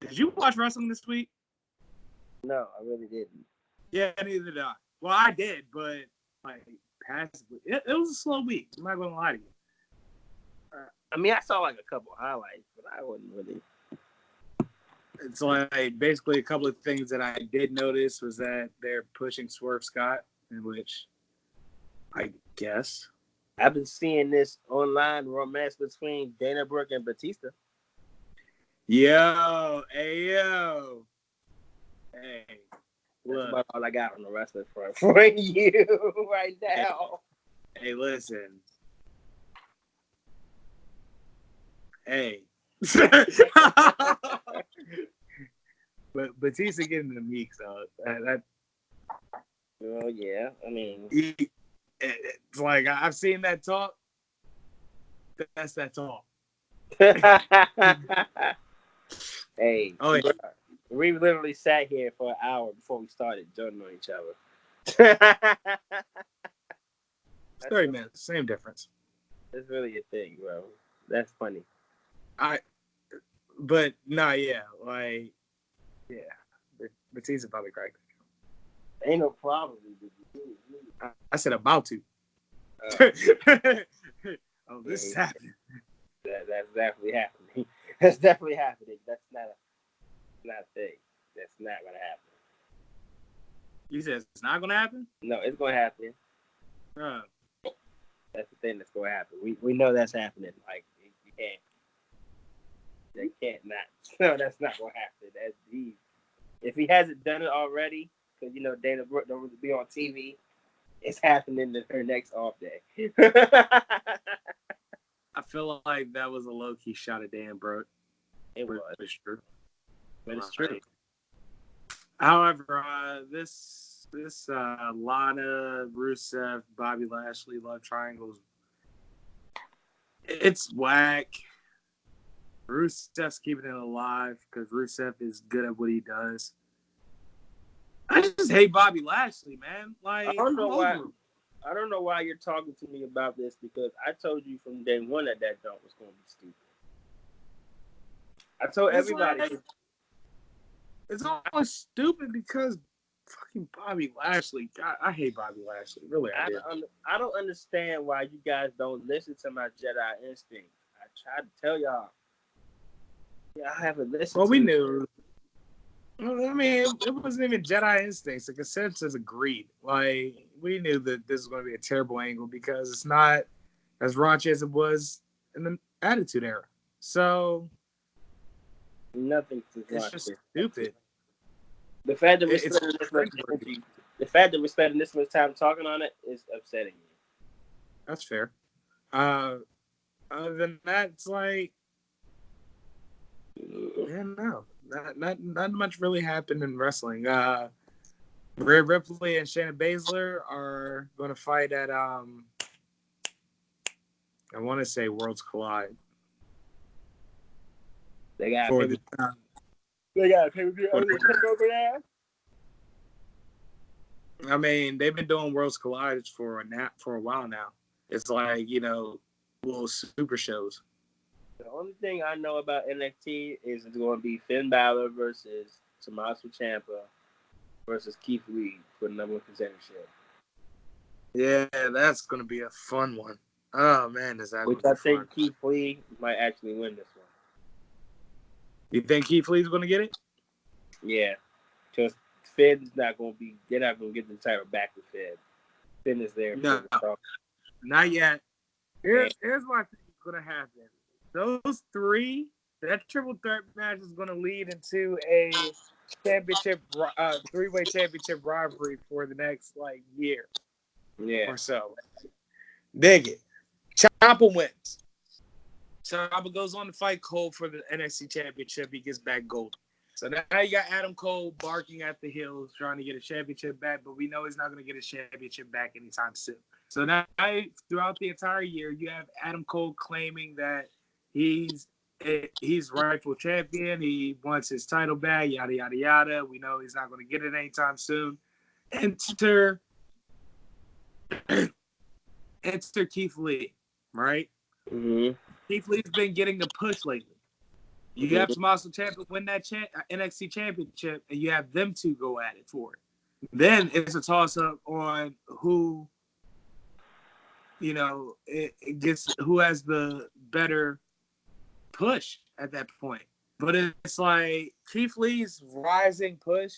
Did you watch wrestling this week? No, I really didn't. Yeah, neither did I. Well, I did, but like passively. It was a slow week. I'm not gonna lie to you. I mean, I saw like a couple highlights, but I wasn't really. It's like basically a couple of things that I did notice was that they're pushing Swerve Scott, in which I guess I've been seeing this online romance between Dana Brooke and Batista. Yo. Hey, That's about all I got on the wrestling front for you right now. Hey, listen. Hey. But Batista getting the Meeks, though. Well, yeah. I mean, it's like I've seen that talk. That's that talk. Hey, oh, yeah. We literally sat here for an hour before we started joking on each other. 30 minutes, same difference. That's really a thing, bro. That's funny. But nah, yeah, like, yeah, Batista probably cracked. Ain't no problem. I said about to. Oh, this is happening. That's definitely happening. That's definitely happening. That's not a thing. That's not gonna happen. You said it's not gonna happen? No, it's gonna happen. That's the thing that's gonna happen. We know that's happening. Like you can't. They can't not. No, that's not gonna happen. If he hasn't done it already, because Dana Brooke don't really be on TV, it's happening in her next off day. I feel like that was a low key shot at Dan Brooke. It was. It's true. But it's true. However, this Lana, Rusev, Bobby Lashley love triangles, it's whack. Rusev's keeping it alive because Rusev is good at what he does. I just hate Bobby Lashley, man. Like, I don't know why you're talking to me about this, because I told you from day one that jump was going to be stupid. I told everybody. It's always stupid because fucking Bobby Lashley. God, I hate Bobby Lashley. Really, I don't understand why you guys don't listen to my Jedi instinct. I tried to tell y'all. Yeah, I haven't listened. Well, we knew. I mean, it wasn't even Jedi instincts. The consensus agreed. Like, we knew that this was going to be a terrible angle because it's not as raunchy as it was in the Attitude Era. So, nothing. It's just stupid. The fact that we're spending this much time talking on it is upsetting me. That's fair. Other than that, it's like, yeah, no. Not much really happened in wrestling. Rhea Ripley and Shayna Baszler are going to fight at I want to say Worlds Collide. They got a pay-per-view over there. I mean, they've been doing Worlds Collide for a while now. It's like, little super shows. The only thing I know about NXT is it's going to be Finn Balor versus Tommaso Ciampa versus Keith Lee for the number one contendership. Yeah, that's going to be a fun one. Oh, man, is that Which I think Keith Lee might actually win this one. You think Keith Lee's going to get it? Yeah, because Finn's not going to be. They're not going to get the title back to Finn. Finn is there. No, not yet. Here's what I think is going to happen. Those three, that triple threat match is going to lead into a championship, three-way championship rivalry for the next year, or so. Dig it. Ciampa wins. Ciampa goes on to fight Cole for the NXT championship. He gets back gold. So now you got Adam Cole barking at the hills, trying to get a championship back, but we know he's not going to get a championship back anytime soon. So now, throughout the entire year, you have Adam Cole claiming that he's rightful champion. He wants his title back, yada, yada, yada. We know he's not going to get it anytime soon. Enter Keith Lee, right? Mm-hmm. Keith Lee's been getting the push lately. You have Tommaso Ciampa win that NXT championship, and you have them two go at it for it. Then it's a toss-up on who, it gets who has the better push at that point. But it's like Keith Lee's rising push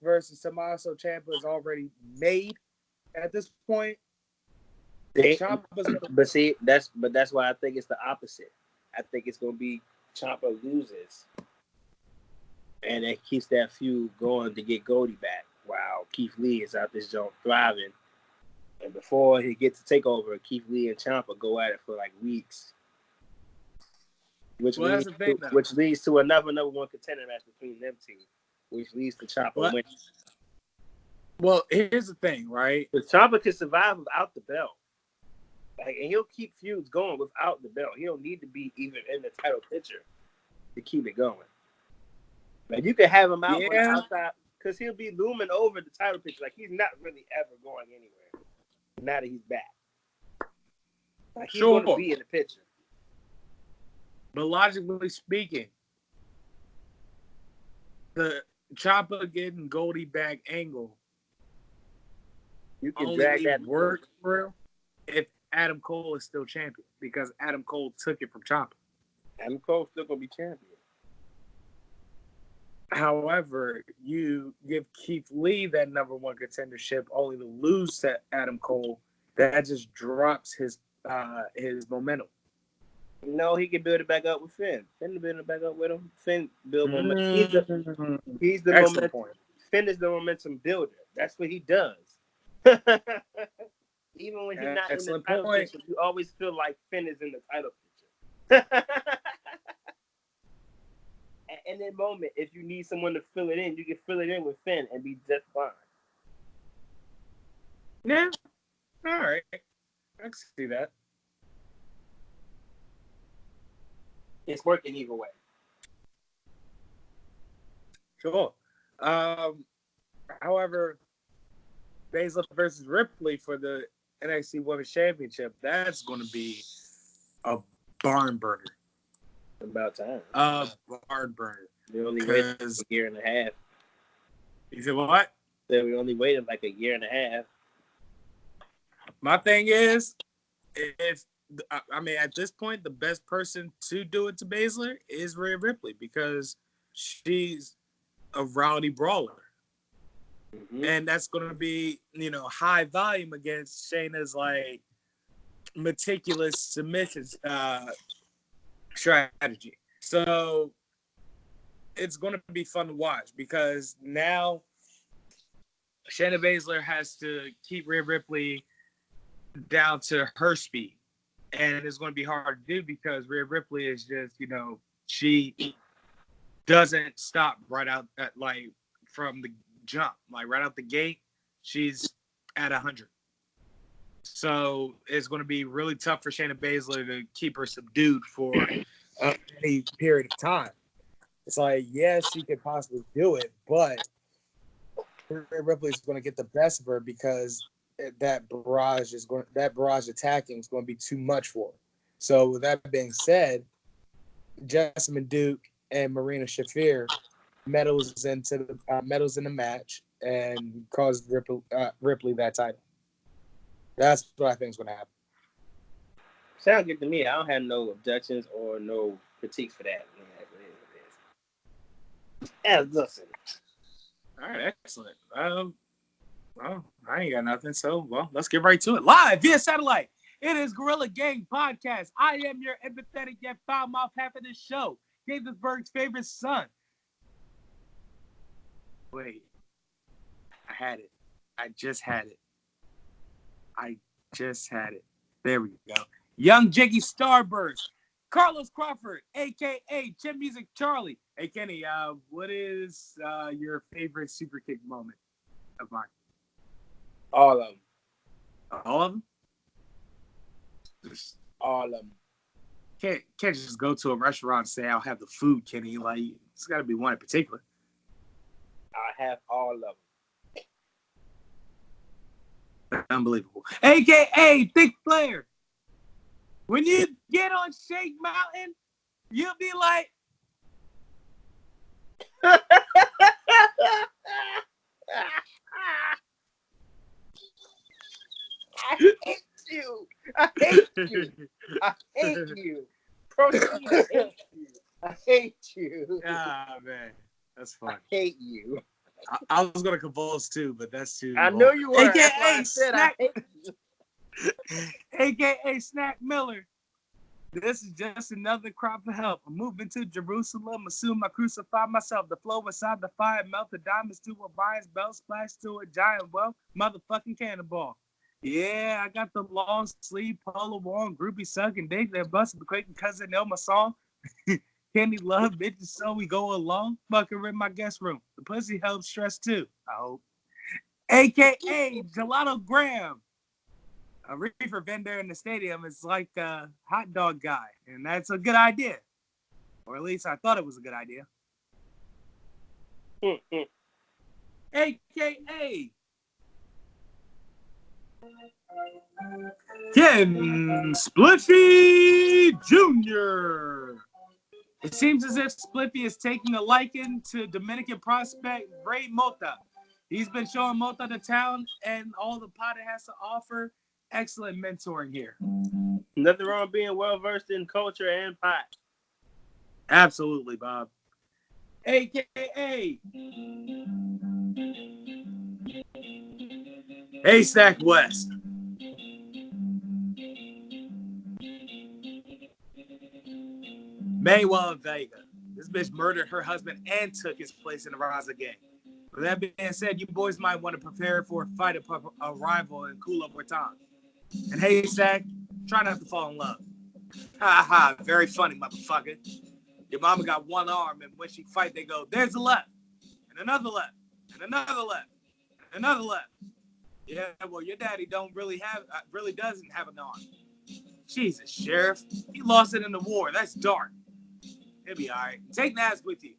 versus Tommaso Ciampa is already made at this point. But see, that's why I think it's the opposite. I think it's gonna be Ciampa loses, and it keeps that feud going to get Goldie back. While Keith Lee is out this joint thriving, and before he gets to take over, Keith Lee and Ciampa go at it for like weeks, which leads to another number one contender match between them two, which leads to Ciampa winning. Well, here's the thing, right? But Ciampa can survive without the belt. Like, and he'll keep feuds going without the belt. He don't need to be even in the title picture to keep it going. Like, you can have him out on the outside because he'll be looming over the title picture. Like, he's not really ever going anywhere now that he's back. Like, he's going to be in the picture. But logically speaking, the Ciampa getting Goldie back angle, you can drag that work through if Adam Cole is still champion, because Adam Cole took it from Ciampa. Adam Cole's still gonna be champion. However, you give Keith Lee that number one contendership only to lose to Adam Cole. That just drops his momentum. No, he can build it back up with Finn. Finn build it back up with him. Finn build momentum. He's the momentum point. Finn is the momentum builder. That's what he does. Even when he's not in the title picture, you always feel like Finn is in the title picture. In that moment, if you need someone to fill it in, you can fill it in with Finn and be just fine. Yeah. All right. I can see that. It's working either way. Sure. However, Baszler versus Ripley for the NXT Women's Championship, that's going to be a barn burner. About time. A barn burner. We only waited a year and a half. You said what? We only waited like a year and a half. My thing is, at this point, the best person to do it to Baszler is Rhea Ripley, because she's a rowdy brawler. Mm-hmm. And that's going to be, high volume against Shayna's, like, meticulous submission strategy. So it's going to be fun to watch, because now Shayna Baszler has to keep Rhea Ripley down to her speed. And it's going to be hard to do, because Rhea Ripley is just, she doesn't stop right out at, like, from the jump. Like, right out the gate, she's at 100. So it's going to be really tough for Shayna Baszler to keep her subdued for any period of time. It's like, yes, she could possibly do it, but Rhea Ripley is going to get the best of her, because that barrage attacking is going to be too much for her. So with that being said, Jessamine Duke and Marina Shafir medals in the match and caused Ripley that title. That's what I think is going to happen. Sounds good to me. I don't have no objections or no critiques for that. Listen. All right, excellent. Well, I ain't got nothing, so, let's get right to it. Live via satellite, it is Gorilla Gang Podcast. I am your empathetic yet foul-mouthed half of this show, Gaithersburg's favorite son. Wait, I had it. I just had it. There we go. Young Jiggy Starburst, Carlos Crawford, a.k.a. Gym Music Charlie. Hey, Kenny, what is your favorite super kick moment of mine? All of them. All of them? All of them. Can't just go to a restaurant and say, I'll have the food, Kenny. Like, it's got to be one in particular. I have all of them. Unbelievable. A.K.A. Thick Flair. When you get on Shake Mountain, you'll be like, you. I hate you. Proceed to hate you. I hate you. Ah, man. That's funny. I hate you. I was going to convulse too, but that's too I know you were. That's why AKA I said Snack. I hate you. AKA Snack Miller. This is just another crop of help. I'm moving to Jerusalem. Assume I crucify myself. The flow inside the fire. Melt the diamonds to Orion's belt. Splash to a giant well. Motherfucking cannonball. Yeah, I got the long sleeve polo on. Groupie sucking dick. They're busting the quick because they know my song. Candy love bitches, so we go along. Fucking in my guest room. The pussy helps stress too, I hope. AKA Gelato Graham. A reefer vendor in the stadium is like a hot dog guy, and that's a good idea. Or at least I thought it was a good idea. AKA Ken Spliffy Jr. It seems as if Spliffy is taking a liking to Dominican prospect Ray Mota. He's been showing Mota the town and all the pot it has to offer. Excellent mentoring here. Nothing wrong being well versed in culture and pot. Absolutely, Bob. AKA Haystack West. Manuel Vega. This bitch murdered her husband and took his place in the Raza gang. With that being said, you boys might want to prepare for a fight of a rival in Kula Bertan. And Haystack, try not to fall in love. Ha ha, very funny, motherfucker. Your mama got one arm, and when she fight, they go, there's a left, and another left, and another left, and another left. Yeah, well, your daddy really doesn't have an arm. Jesus, Sheriff. He lost it in the war. That's dark. He'll be all right. Take Naz with you.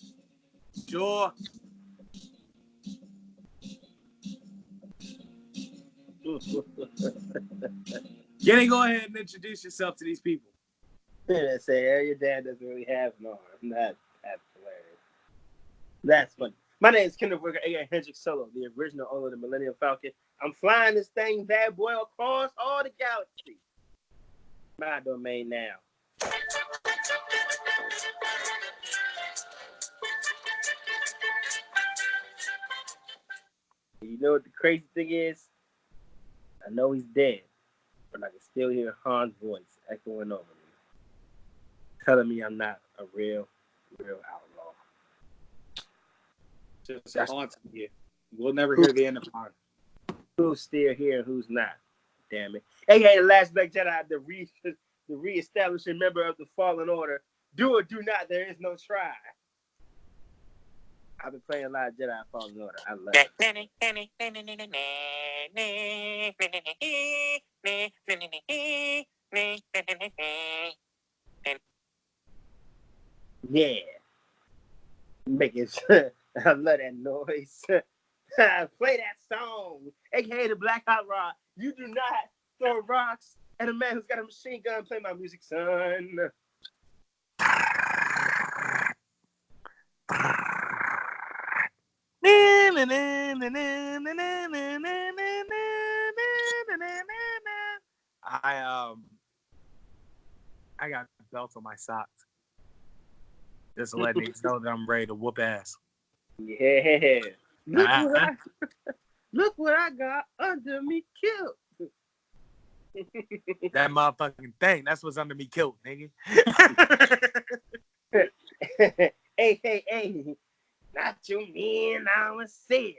Sure. Kenny, go ahead and introduce yourself to these people. They say, hey, your dad doesn't really have an arm. That's hilarious. That's funny. My name is Kenneth Whitaker, a.k.a. Hendrik Solo, the original owner of the Millennium Falcon. I'm flying this thing bad boy across all the galaxy. My domain now. You know what the crazy thing is? I know he's dead, but I can still hear Han's voice echoing over me, telling me I'm not a real outlaw. Just haunting you. We'll never hear the end of Han. Who's still here and who's not? Damn it. AKA the Last Black Jedi, the re-establishing member of the Fallen Order. Do or do not, there is no try. I've been playing a lot of Jedi Fallen Order. I love it. Yeah. Making sure I love that noise. Play that song. AKA the Black Hot Rod. You do not throw rocks at a man who's got a machine gun. Play my music, son. I got belts on my socks. Just to let niggas know that I'm ready to whoop ass. Yeah. Look what I got under me killed. That motherfucking thing. That's what's under me killed, nigga. Hey. Not your man, I'm a savage.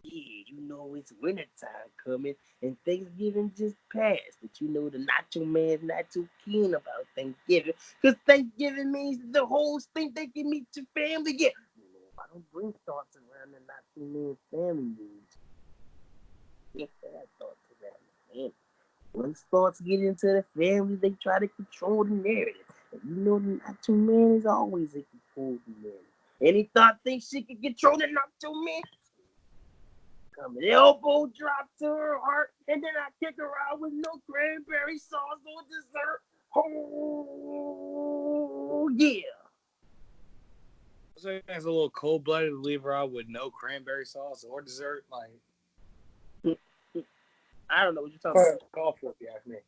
Yeah, you know it's wintertime coming and Thanksgiving just passed. But you know the Nacho Man's not too keen about Thanksgiving. Because Thanksgiving means the hoes think they can meet your family. Yeah. You know, I don't bring thoughts around the Nacho Man's family needs. Get that thoughts around the family. Once thoughts get into the family, they try to control the narrative. And you know the Nacho Man is always in control of the narrative. Any thought thinks she can control the Nacho Man? Come an elbow drop to her heart, and then I kick her out with no cranberry sauce or dessert. Oh, yeah. So it's a little cold-blooded to leave her out with no cranberry sauce or dessert. Like, I don't know what you're talking about. Call for it, if you ask me.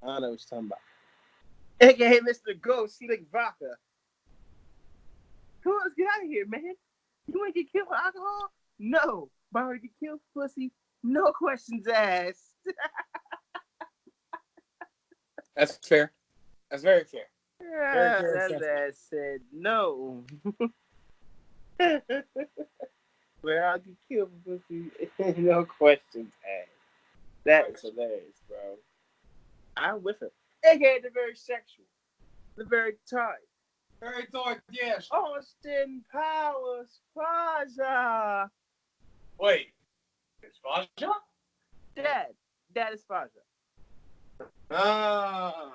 I don't know what you're talking about. AKA Mr. Ghost Slick Vodka. Come on, let's get out of here, man. You want to get killed with alcohol? No. But I want to get killed for pussy? No questions asked. That's fair. That's very fair. Very fair. That ass said no. Where I get killed for pussy? No questions asked. That is hilarious, bro. I'm with him. AKA the very sexual. The very tight. Very tight, yes. Austin Powers, Faja. Wait. It's Faja? Dad is Faja. Oh.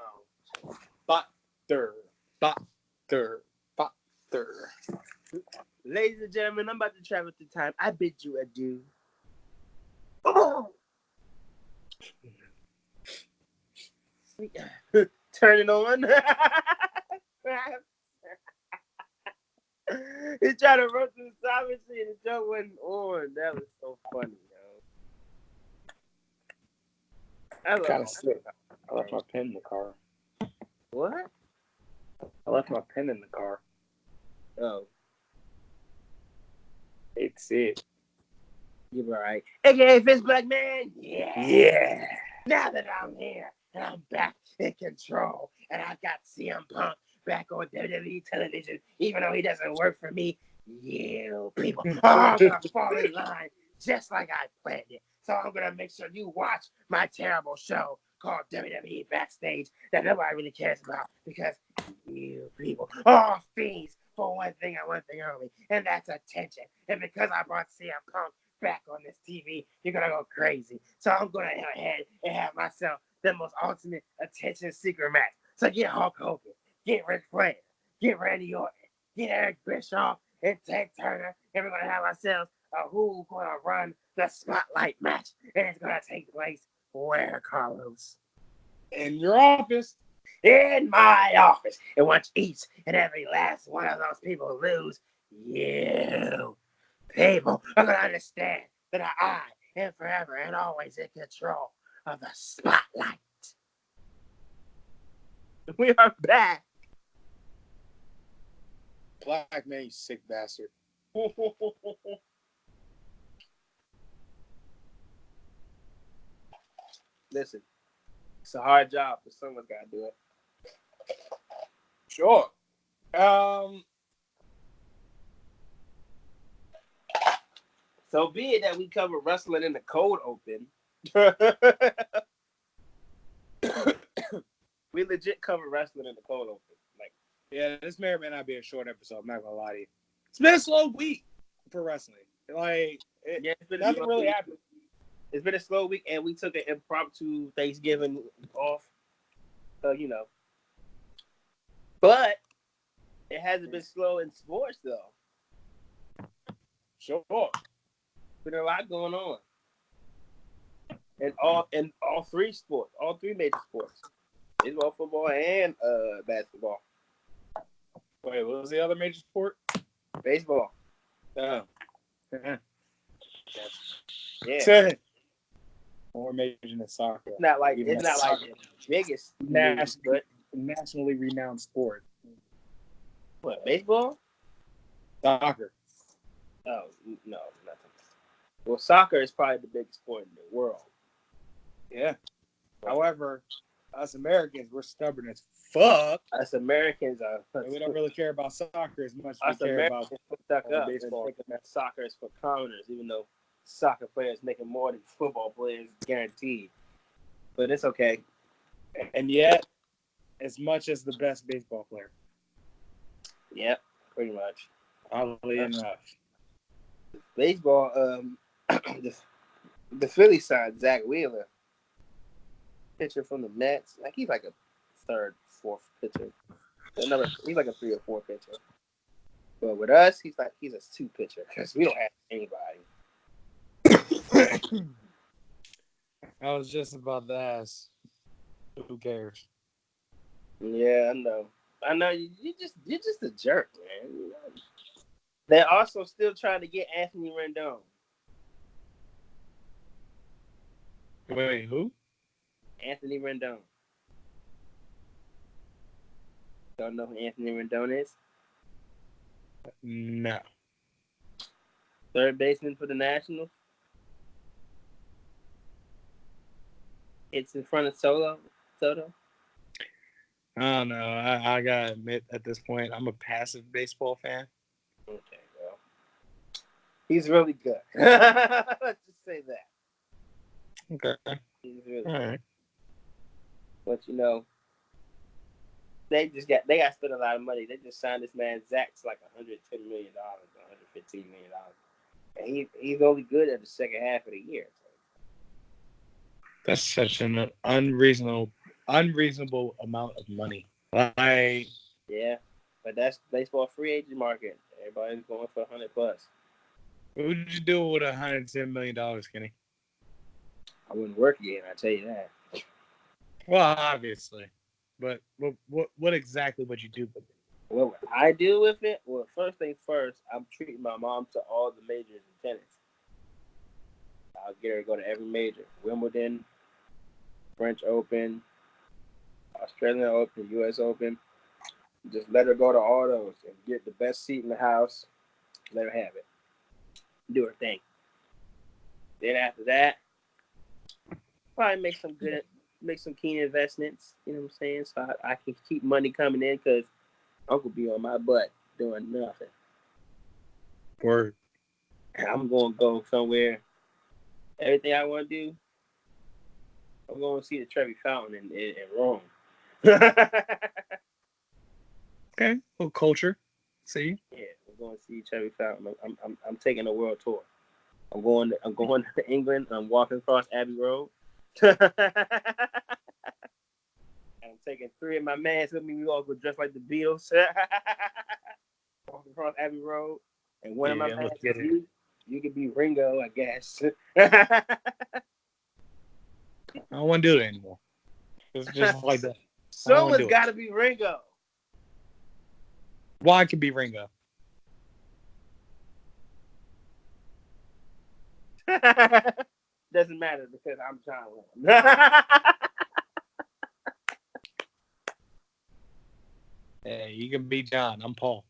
Butter. Ladies and gentlemen, I'm about to travel through time. I bid you adieu. Oh. Turn it on. He's trying to run through the time machine and the joke wasn't on. That was so funny, yo. I Kind of sick. I left my pen in the car. What? I left my pen in the car. Oh. It's it. You're right. AKA Fist Black Man. Yeah. Now that I'm here and I'm back in control and I've got CM Punk back on WWE television, even though he doesn't work for me, you people are going to fall in line just like I planned it. So I'm going to make sure you watch my terrible show called WWE Backstage that nobody really cares about because you people are fiends for one thing and one thing only, and that's attention. And because I brought CM Punk back on this TV, you're going to go crazy. So I'm going to go ahead and have myself the most ultimate attention seeker match. So get Hulk Hogan, get Ric Flair, get Randy Orton, get Eric Bischoff, and Ted Turner, and we're going to have ourselves a who's going to run the spotlight match, and it's going to take place where, Carlos? In your office. In my office. And once each and every last one of those people lose, you people are going to understand that I am forever and always in control of the spotlight. We are back. Black man, you sick bastard. Listen, it's a hard job, but someone's got to do it. Sure. So be it that we cover wrestling in the cold open. We legit cover wrestling in the cold open. Like, yeah, this may or may not be a short episode. I'm not gonna lie to you. It's been a slow week for wrestling. Like, nothing really happened. It's been a slow week, and we took an impromptu Thanksgiving off. So, you know. But it hasn't been slow in sports, though. Sure. Been a lot going on. In all three sports, all three major sports. Baseball, football, and basketball. Wait, what was the other major sport? Baseball. Oh. Yeah. More major than soccer. It's not like the biggest nationally renowned sport. What, baseball? Soccer. Oh, no, nothing. Well, soccer is probably the biggest sport in the world. Yeah. However, us Americans, we're stubborn as fuck. Us Americans are. We don't really care about soccer as much as we care about stuck up baseball. And thinking that soccer is for commoners, even though soccer players making more than football players guaranteed. But it's okay. And yet, as much as the best baseball player. Yep, pretty much. Oddly enough. Baseball, the Phillies signed Zach Wheeler, pitcher from the Mets. Like, he's like a third, fourth pitcher. He's like a 3 or 4 pitcher. But with us, he's a 2 pitcher because we don't have anybody. I was just about to ask. Who cares? Yeah, I know. You're just a jerk, man. They're also still trying to get Anthony Rendon. Wait, who? Anthony Rendon. Don't know who Anthony Rendon is? No. Third baseman for the Nationals. It's in front of Soto. I don't know. I gotta admit, at this point, I'm a passive baseball fan. Okay, well, he's really good. Let's just say that. Okay. He's really All good. right. But they got to spend a lot of money. They just signed this man Zach to like $110 million, $115 million, and he's only good at the second half of the year. That's such an unreasonable amount of money. Yeah, but that's baseball free agent market. Everybody's going for $100+. What would you do with $110 million, Kenny? I wouldn't work again. I tell you that. Well, obviously, but what exactly would you do with it? What would I do with it? Well, first things first, I'm treating my mom to all the majors in tennis. I'll get her to go to every major: Wimbledon, French Open, Australian Open, U.S. Open. Just let her go to all those and get the best seat in the house. Let her have it. Do her thing. Then after that, probably make some keen investments. You know what I'm saying? So I can keep money coming in because Uncle be on my butt doing nothing. Or I'm going to go somewhere. Everything I want to do, I'm going to see the Trevi Fountain in Rome. okay, well, culture. See, Yeah, we're going to see Trevi Fountain. I'm taking a world tour. I'm going to England. I'm walking across Abbey Road. I'm taking 3 of my mans with me. We all go dressed like the Beatles. Walking across Abbey Road, and one of my mans is you. You could be Ringo, I guess. I don't want to do it anymore. It's just like that. Someone's got to be Ringo. Well, I could be Ringo. Doesn't matter because I'm John Lennon. Hey, you can be John. I'm Paul.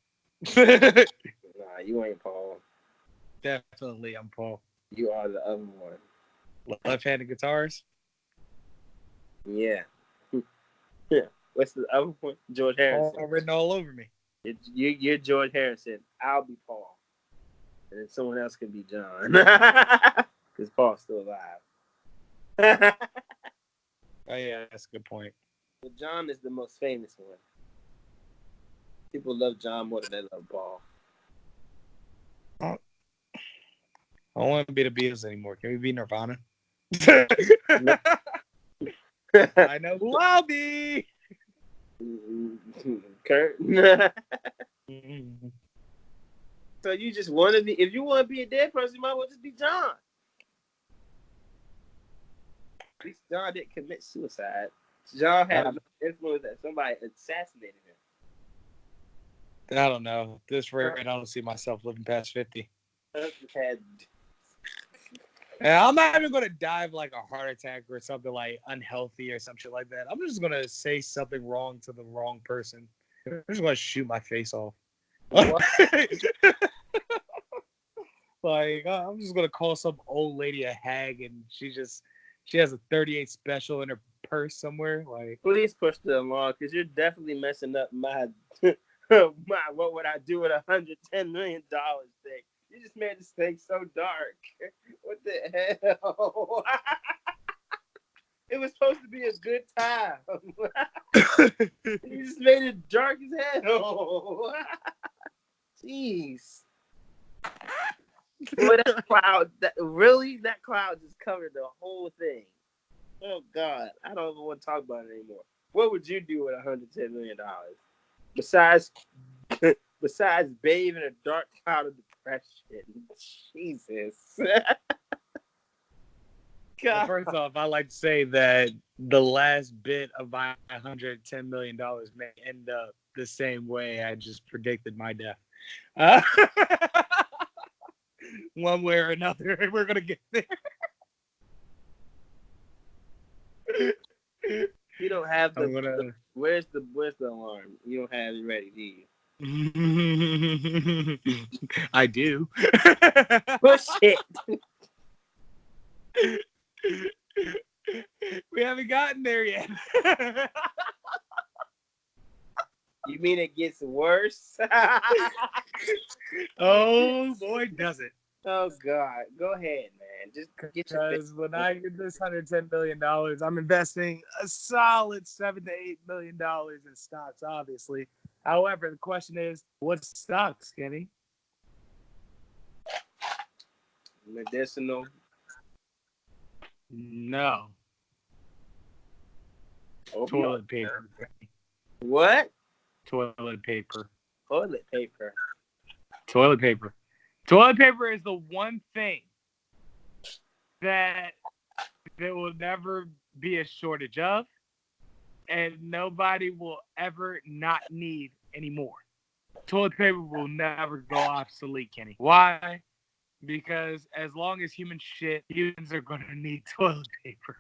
Nah, you ain't Paul. Definitely, I'm Paul. You are the other one. Left-handed guitars? Yeah. Yeah. What's the other one? George Harrison. All written all over me. You're George Harrison. I'll be Paul. And then someone else can be John. Because Paul's still alive. Oh, yeah, that's a good point. But John is the most famous one. People love John more than they love Paul. I don't want to be the Beatles anymore. Can we be Nirvana? I know who I'll be. Kurt. So you just want to be, if you want to be a dead person, you might as well just be John. At least John didn't commit suicide. John had enough influence that somebody assassinated him. I don't know. At this rate, I don't see myself living past 50. I'm not even going to die of like a heart attack or something like unhealthy or some shit like that. I'm just going to say something wrong to the wrong person. I'm just going to shoot my face off. Like, I'm just going to call some old lady a hag and she has a 38 special in her purse somewhere. Like, please push the along because you're definitely messing up my what would I do with $110 million thing. You just made this thing so dark. What the hell? It was supposed to be a good time. You just made it dark as hell. Jeez. Boy, that cloud just covered the whole thing. Oh God, I don't even want to talk about it anymore. What would you do with $110 million? Besides bathe in a dark cloud of depression. Jesus. well, first off, I like to say that the last bit of my $110 million may end up the same way I just predicted my death. One way or another, we're going to get there. You don't have have where's the alarm? You don't have it ready, do you? I do. Bullshit. We haven't gotten there yet. You mean it gets worse? Oh boy, does it. Oh God. Go ahead, man. Just get your Because when I get this $110 million, I'm investing a solid $7 to $8 million in stocks, obviously. However, the question is, what stocks, Kenny? medicinal. No. Toilet paper. What? Toilet paper. Toilet paper. Toilet paper. Toilet paper is the one thing that there will never be a shortage of, and nobody will ever not need anymore. Toilet paper will never go obsolete, Kenny. Why? Because as long as humans are going to need toilet paper.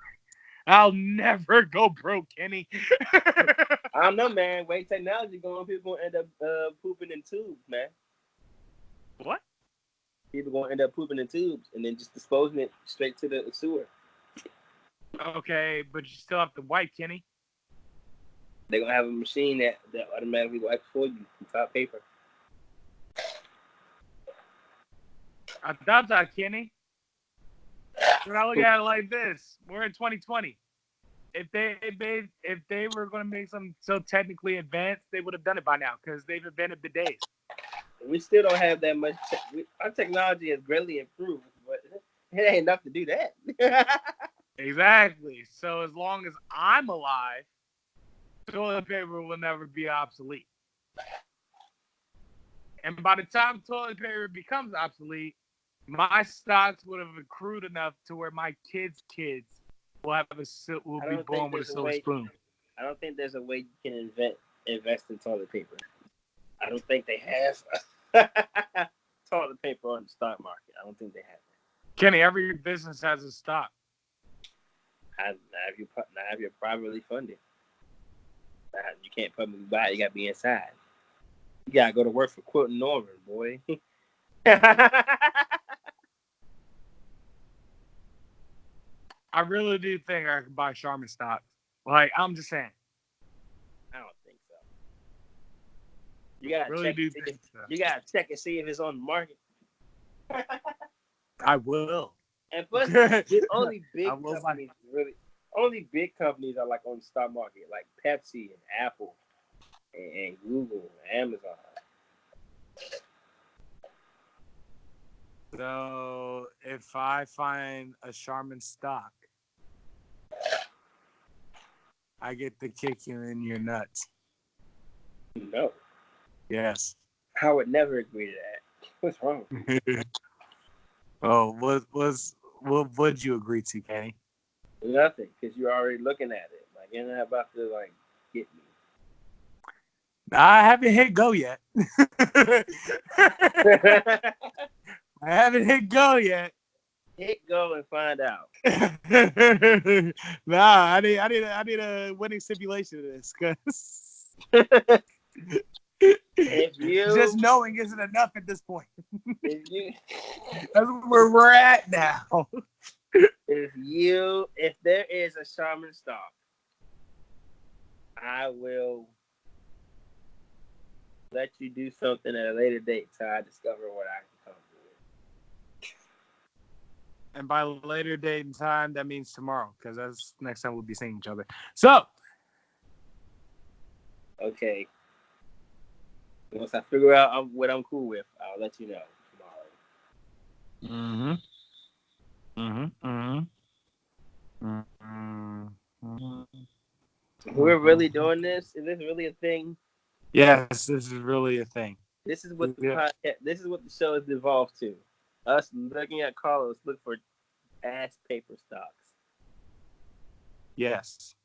I'll never go broke, Kenny. I don't know, man. Way technology going, people gonna end up pooping in tubes, man. What? People gonna end up pooping in tubes and then just disposing it straight to the sewer. Okay, but you still have to wipe, Kenny. They're gonna have a machine that automatically wipes for you from top paper. I thought that, Kenny. When I look at it like this, we're in 2020. If they were going to make something so technically advanced, they would have done it by now because they've invented bidets. We still don't have that much. Our technology has greatly improved, but it ain't enough to do that. Exactly. So as long as I'm alive, toilet paper will never be obsolete. And by the time toilet paper becomes obsolete, my stocks would have accrued enough to where my kids' will be born with a silver spoon. I don't think there's a way you can invest in toilet paper. I don't think they have toilet paper on the stock market. I don't think they have that. Kenny, every business has a stock. Not if you're privately funded. You can't publicly buy it. You got to be inside. You got to go to work for Quilton Norman, boy. I really do think I could buy Charmin stock. Like, I'm just saying. I don't think so. You gotta check and see if it's on the market. I will. And plus, only big companies are like on the stock market, like Pepsi and Apple and Google and Amazon. So if I find a Charmin stock, I get to kick you in your nuts. No. Yes. I would never agree to that. What's wrong? Oh, what would you agree to, Kenny? Nothing, because you're already looking at it. Like, you're not about to get me. I haven't hit go yet. I haven't hit go yet. Hit go and find out. Nah, I need a winning stipulation of this, cause just knowing isn't enough at this point. That's where we're at now. If there is a Charmin stock, I will let you do something at a later date till I discover what I can come with. And by later date and time, that means tomorrow, because that's next time we'll be seeing each other. So, okay. Once I figure out what I'm cool with, I'll let you know tomorrow. We're really doing this? Is this really a thing? Yes, this is really a thing. This is what the podcast. This is what the show has evolved to. Us looking at Carlos look for ass paper stocks. Yes.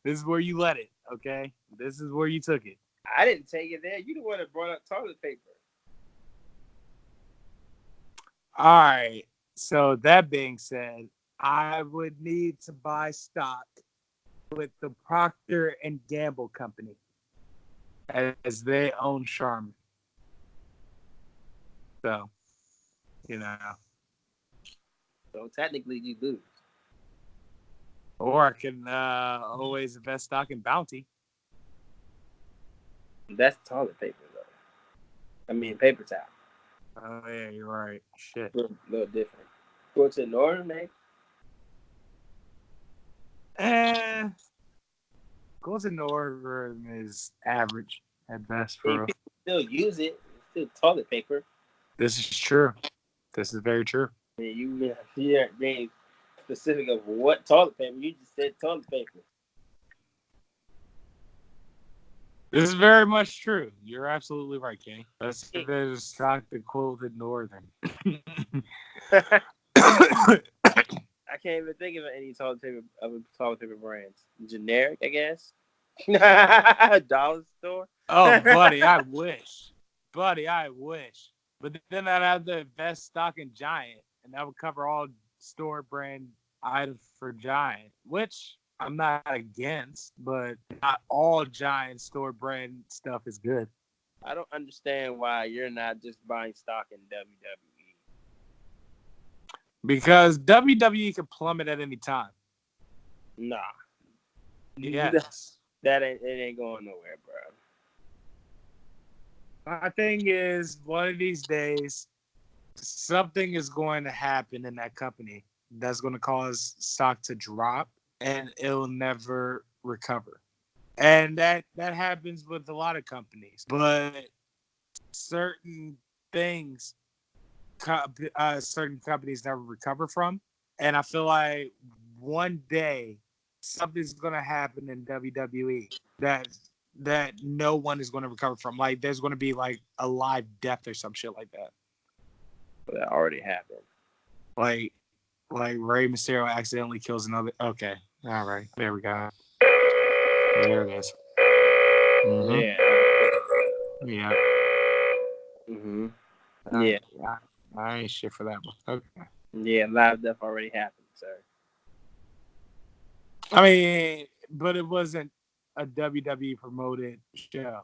This is where you let it, okay? This is where you took it. I didn't take it there. You the one that brought up toilet paper. All right. So that being said, I would need to buy stock with the Procter and Gamble company, as they own Charmin. So, you know, So technically, you lose. or I can always invest stock in Bounty. That's toilet paper, though. I mean, paper towel. Oh yeah, you're right. Shit. A little different. Go to Northern, man. Golden Northern is average at best Hey, for real. people still use it. It's still toilet paper. This is true. This is very true. I mean, you're being specific of what toilet paper. You just said toilet paper. This is very much true. You're absolutely right, Kenny. Let's Hey. give it a stock to Golden Northern. I can't even think of any toilet paper brands. Generic, I guess. Dollar store. Oh, buddy, I wish. Buddy, I wish. But then I'd have to invest stock in Giant, and that would cover all store brand items for Giant, which I'm not against, but not all Giant store brand stuff is good. I don't understand why you're not just buying stock in WWE. Because WWE can plummet at any time. Nah. Yes. It ain't going nowhere, bro. My thing is, one of these days, something is going to happen in that company that's going to cause stock to drop, and it'll never recover. And that happens with a lot of companies. But certain things, certain companies never recover from. And I feel like one day something's going to happen in WWE that no one is going to recover from. Like there's going to be like a live death or some shit like that. But that already happened. Like Rey Mysterio accidentally kills another. Okay, all right, there we go. There it is. Mm-hmm. Yeah. Mm-hmm. Yeah. I ain't shit for that one. Okay. Yeah, live death already happened, sir. I mean, but it wasn't a WWE promoted show.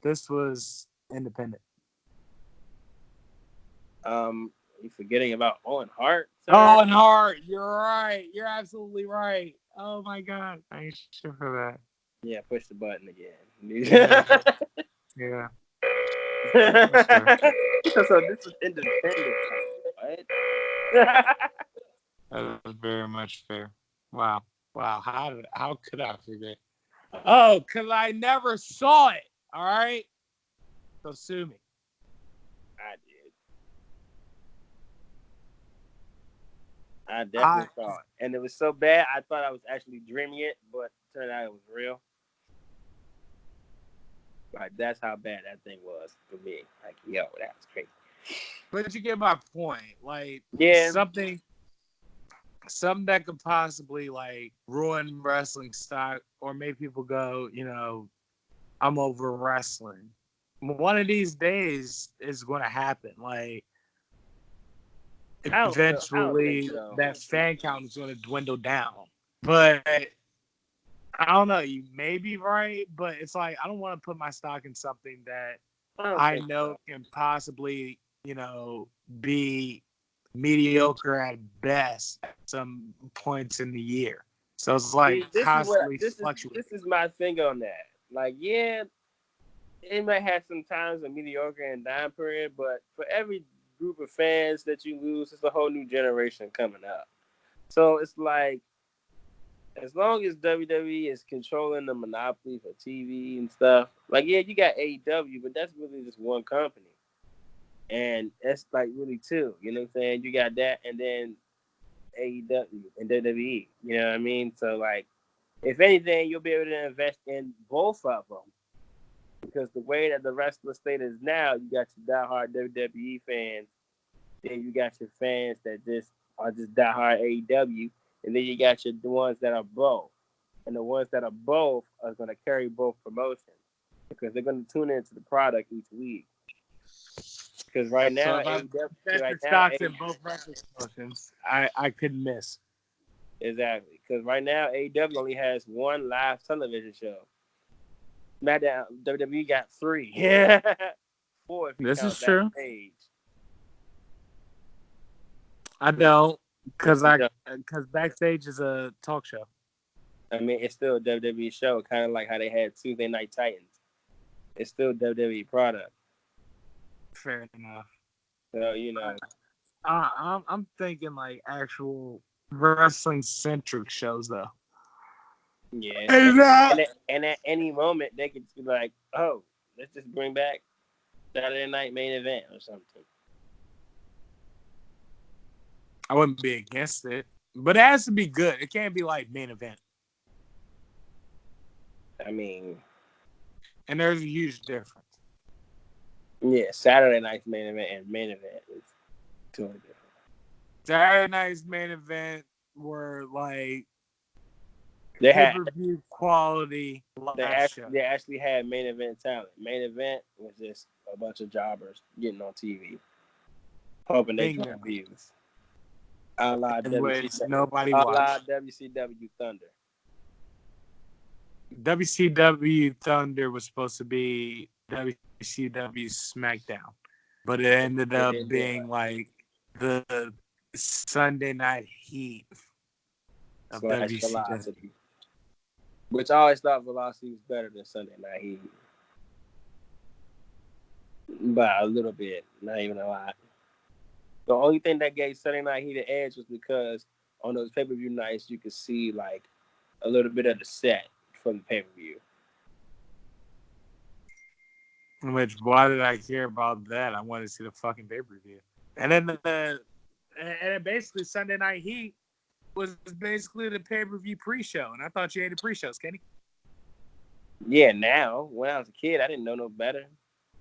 This was independent. You forgetting about Owen Hart, sir? Owen Hart, you're right. You're absolutely right. Oh my god, I ain't shit for that. Yeah, push the button again. Yeah. So this is independent. What? That was very much fair. Wow. How could I forget? Oh, because I never saw it. All right. So sue me. I did. I definitely saw it. And it was so bad, I thought I was actually dreaming it, but it turned out it was real. Like, that's how bad that thing was for me. Like, yo, that was crazy. But you get my point. Like, yeah, something that could possibly, like, ruin wrestling stock or make people go, I'm over wrestling. One of these days is going to happen. Like, eventually that fan count is going to dwindle down. But I don't know. You may be right, but it's like I don't want to put my stock in something that I know can possibly, be mediocre at best at some points in the year. So it's like constantly fluctuating. This is my thing on that. Like, yeah, it might have some times a mediocre and down period, but for every group of fans that you lose, it's a whole new generation coming up. So it's like, as long as WWE is controlling the monopoly for TV and stuff, like, yeah, you got AEW, but that's really just one company. And that's like really two. You know what I'm saying? You got that and then AEW and WWE. You know what I mean? So, like, if anything, you'll be able to invest in both of them. Because the way that the wrestler state is now, you got your diehard WWE fans, then you got your fans that just are just diehard AEW, and then you got the ones that are both. And the ones that are both are going to carry both promotions because they're going to tune into the product each week. Because right now, so if I stocks in both wrestling promotions, I couldn't miss. Exactly. Because right now, AEW only has one live television show. SmackDown, WWE got 3. Yeah. 4 if you This is count true. backstage. I don't, because You know, backstage is a talk show. I mean, it's still a WWE show, kind of like how they had Tuesday Night Titans. It's still a WWE product. Fair enough. So, you know. I'm thinking like actual wrestling centric shows though. Yeah. And And at any moment, they could be like, oh, let's just bring back Saturday Night Main Event or something. I wouldn't be against it, but it has to be good. It can't be like main event. I mean, And there's a huge difference. yeah, Saturday Night's Main Event and Main Event is totally different. Saturday night's main event were like They had pay-per-view quality live show. they actually had Main Event talent. Main Event was just a bunch of jobbers getting on TV, hoping they get views. A la nobody watched. WCW Thunder. WCW Thunder was supposed to be WCW SmackDown, but it ended up being like the Sunday Night Heat of WCW. Velocity. Which I always thought Velocity was better than Sunday Night Heat. By a little bit, not even a lot. The only thing that gave Sunday Night Heat an edge was because on those pay-per-view nights, you could see like a little bit of the set from the pay-per-view. Which, why did I care about that? I wanted to see the fucking pay-per-view. And then and basically Sunday Night Heat was basically the pay-per-view pre-show. And I thought you hated pre-shows, Kenny. Yeah, now, when I was a kid, I didn't know no better.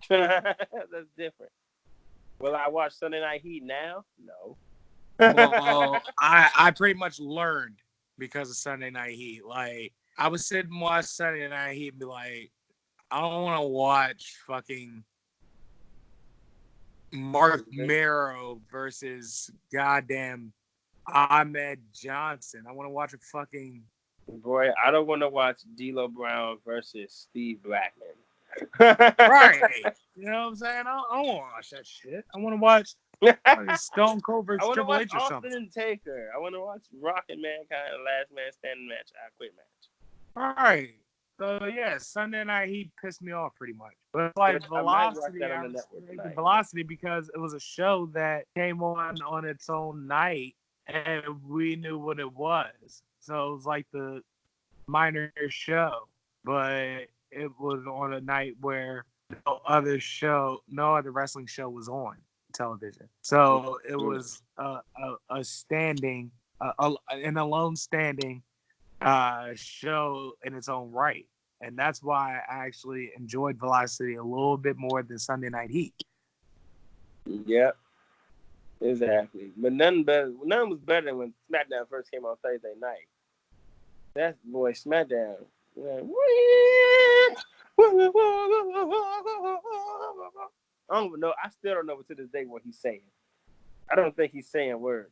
That's different. Will I watch Sunday Night Heat now? No. Well, I pretty much learned because of Sunday Night Heat. Like, I would sit and watch Sunday Night Heat and be like, I don't want to watch fucking Mark Marrow versus goddamn Ahmed Johnson. I want to watch a fucking... Boy, I don't want to watch D'Lo Brown versus Steve Blackman. Right. You know what I'm saying? I don't want to watch that shit. I want to watch Stone Cold versus Triple H or Austin something. And Taker. I want to watch Rock and Mankind Last Man Standing match. I quit match. All right. So yeah, Sunday Night Heat pissed me off pretty much. But it's like Velocity, I was Velocity because it was a show that came on its own night, and we knew what it was. So it was like the minor show, but it was on a night where no other wrestling show was on television. So it was a standing, an alone standing show in its own right. And that's why I actually enjoyed Velocity a little bit more than Sunday Night Heat. Yep. Exactly. But none was better than when SmackDown first came on Thursday night. That's boy SmackDown. I don't even know. I still don't know to this day what he's saying. I don't think he's saying words.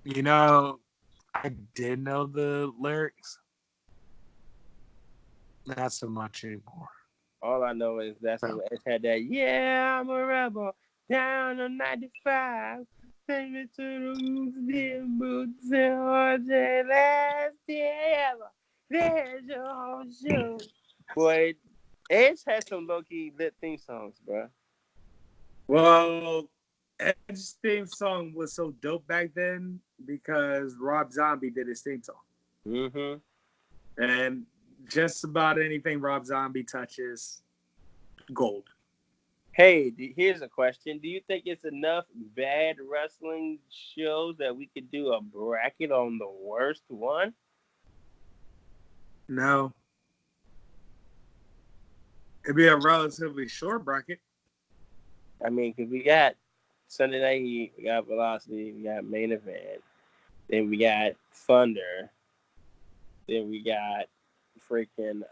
You know, I did know the lyrics. Not so much anymore. All I know is that's when it had that, yeah, I'm a rebel, down on 95. Take me to the roots, them boots, and horses, last day ever. There's your whole show. Boy, Edge had some low-key lit theme songs, bro. Well, Edge's theme song was so dope back then because Rob Zombie did his theme song. Mm-hmm. And just about anything Rob Zombie touches, gold. Hey, here's a question. Do you think it's enough bad wrestling shows that we could do a bracket on the worst one? No. It'd be a relatively short bracket. I mean, because we got Sunday Night Heat, we got Velocity, we got Main Event, then we got Thunder, then we got freaking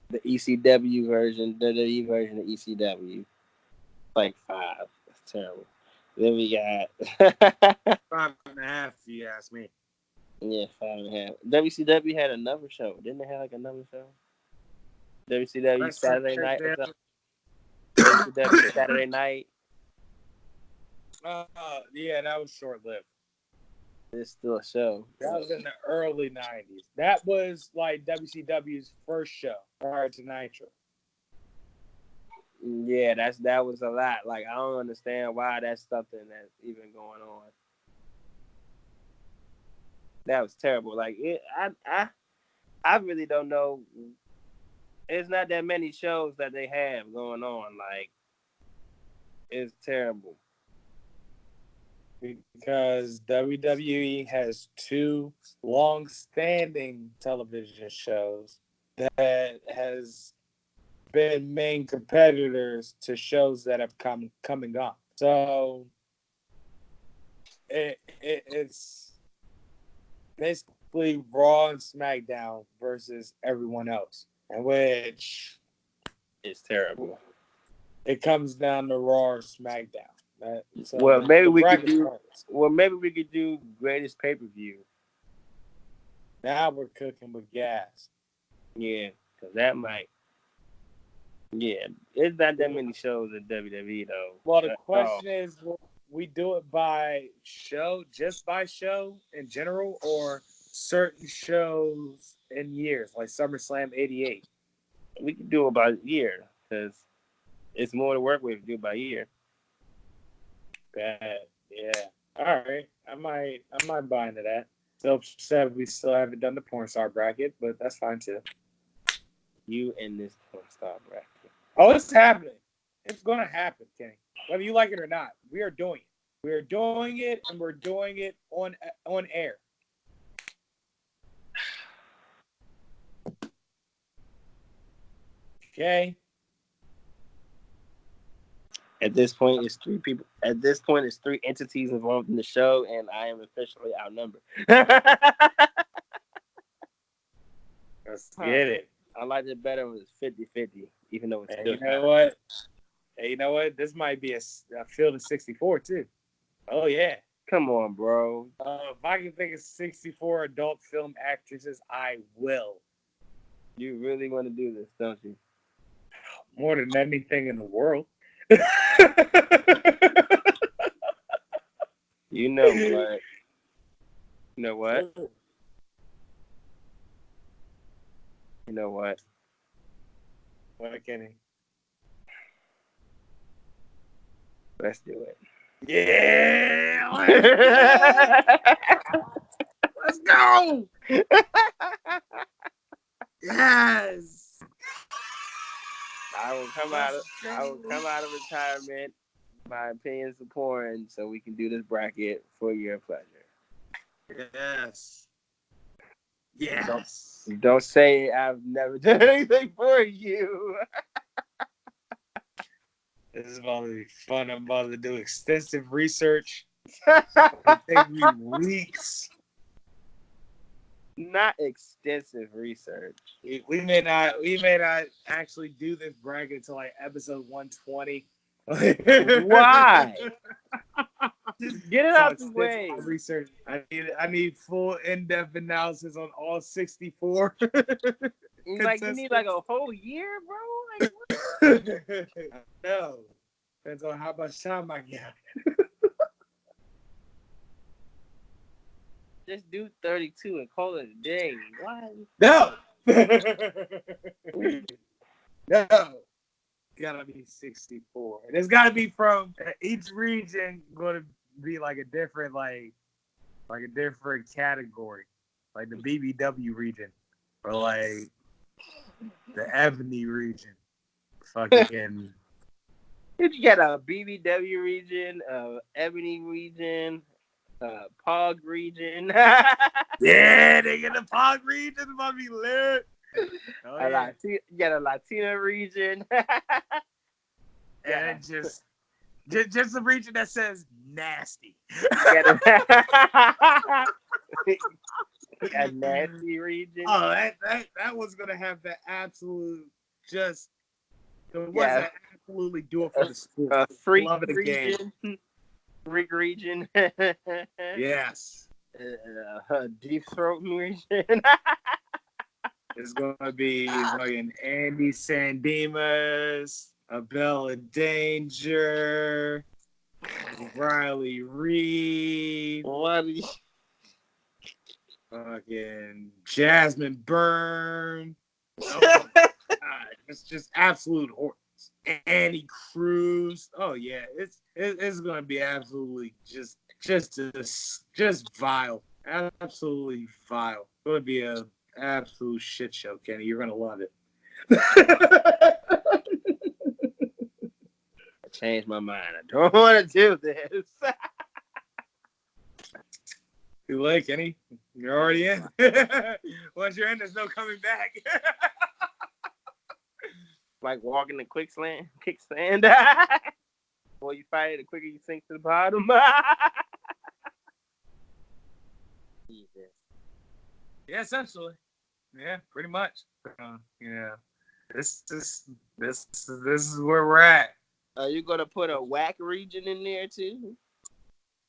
the ECW version, the WWE version of ECW. Like 5. That's terrible. Then we got 5.5, if you ask me. yeah, 5.5. WCW had another show. Didn't they have like another show? WCW Saturday night or something. WCW Saturday night. Yeah, that was short lived. It's still a show. That was in the early 90s. That was like WCW's first show prior to Nitro. Yeah, that was a lot. Like I don't understand why that's something that's even going on. That was terrible. Like I really don't know. It's not that many shows that they have going on. Like it's terrible. Because WWE has two long-standing television shows that has been main competitors to shows that have come and gone. So it's basically Raw and SmackDown versus everyone else, in which It's terrible. it comes down to Raw or SmackDown. So well, maybe we could do. points. Well, maybe we could do greatest pay-per-view. Now we're cooking with gas. Yeah, because that might. Yeah, it's not that many shows in WWE though. Well, the question is, will we do it by show, just by show in general, or certain shows in years, like SummerSlam '88? We can do it by year because it's more to work with to do by year. Bad, yeah. All right, I might buy into that. Still said we still haven't done the porn star bracket, but that's fine too. You and this porn star bracket. Oh, it's happening. It's gonna happen, Kenny. Whether you like it or not, we are doing it. We are doing it, and we're doing it on air. Okay. At this point, it's 3 people. At this point, it's 3 entities involved in the show, and I am officially outnumbered. Let's get it. I liked it better when it's 50-50, even though it's Hey, still. you know what? Hey, you know what? This might be a field of 64 too. Oh yeah. Come on, bro. If I can think of 64 adult film actresses, I will. You really want to do this, don't you? More than anything in the world. You know what? You know what? You know what? What, Kenny? Let's do it. Yeah! Let's go! Yes! I will come out of retirement. My opinions are pouring, so we can do this bracket for your pleasure. Yes. Yes. Don't say I've never done anything for you. This is about to be fun. I'm about to do extensive research. It'll take me weeks. Not extensive research. We may not actually do this bracket until like episode 120. Why? Just get it out the way. Research. I need full in-depth analysis on all 64. Like you need like a whole year, bro. Like what? No. Depends on how much time I got. Just do 32 and call it a day. Why? No. No. Gotta be 64. It's gotta be from each region. Going to be like a different a different category, like the BBW region or like the Ebony region. Fucking. You got a BBW region, Ebony region, Pog region. Yeah, they get the Pog region. It's about to be lit. Oh, yeah. You got a Latina region. And just a region that says nasty. A nasty region. Oh, that was gonna have the absolute just the ones that absolutely do it for the school. A freak Love it region. Greek region. Yes. Deep throat region. It's gonna be fucking Andy Sandemus, Abella Danger, Riley Reed, What? fucking Jasmine Byrne. Oh my god, it's just absolute horrors. Annie Cruz. Oh yeah, it's gonna be absolutely just vile, absolutely vile. It's gonna be a absolute shit show, Kenny. You're gonna love it. I changed my mind. I don't want to do this. Too late, Kenny. You're already in. Once you're in, there's no coming back. Like walking in kickstand. The more you fight it, the quicker you sink to the bottom. Jesus. Yeah, essentially. Yeah, pretty much. Yeah, this is where we're at. Are you gonna put a whack region in there too?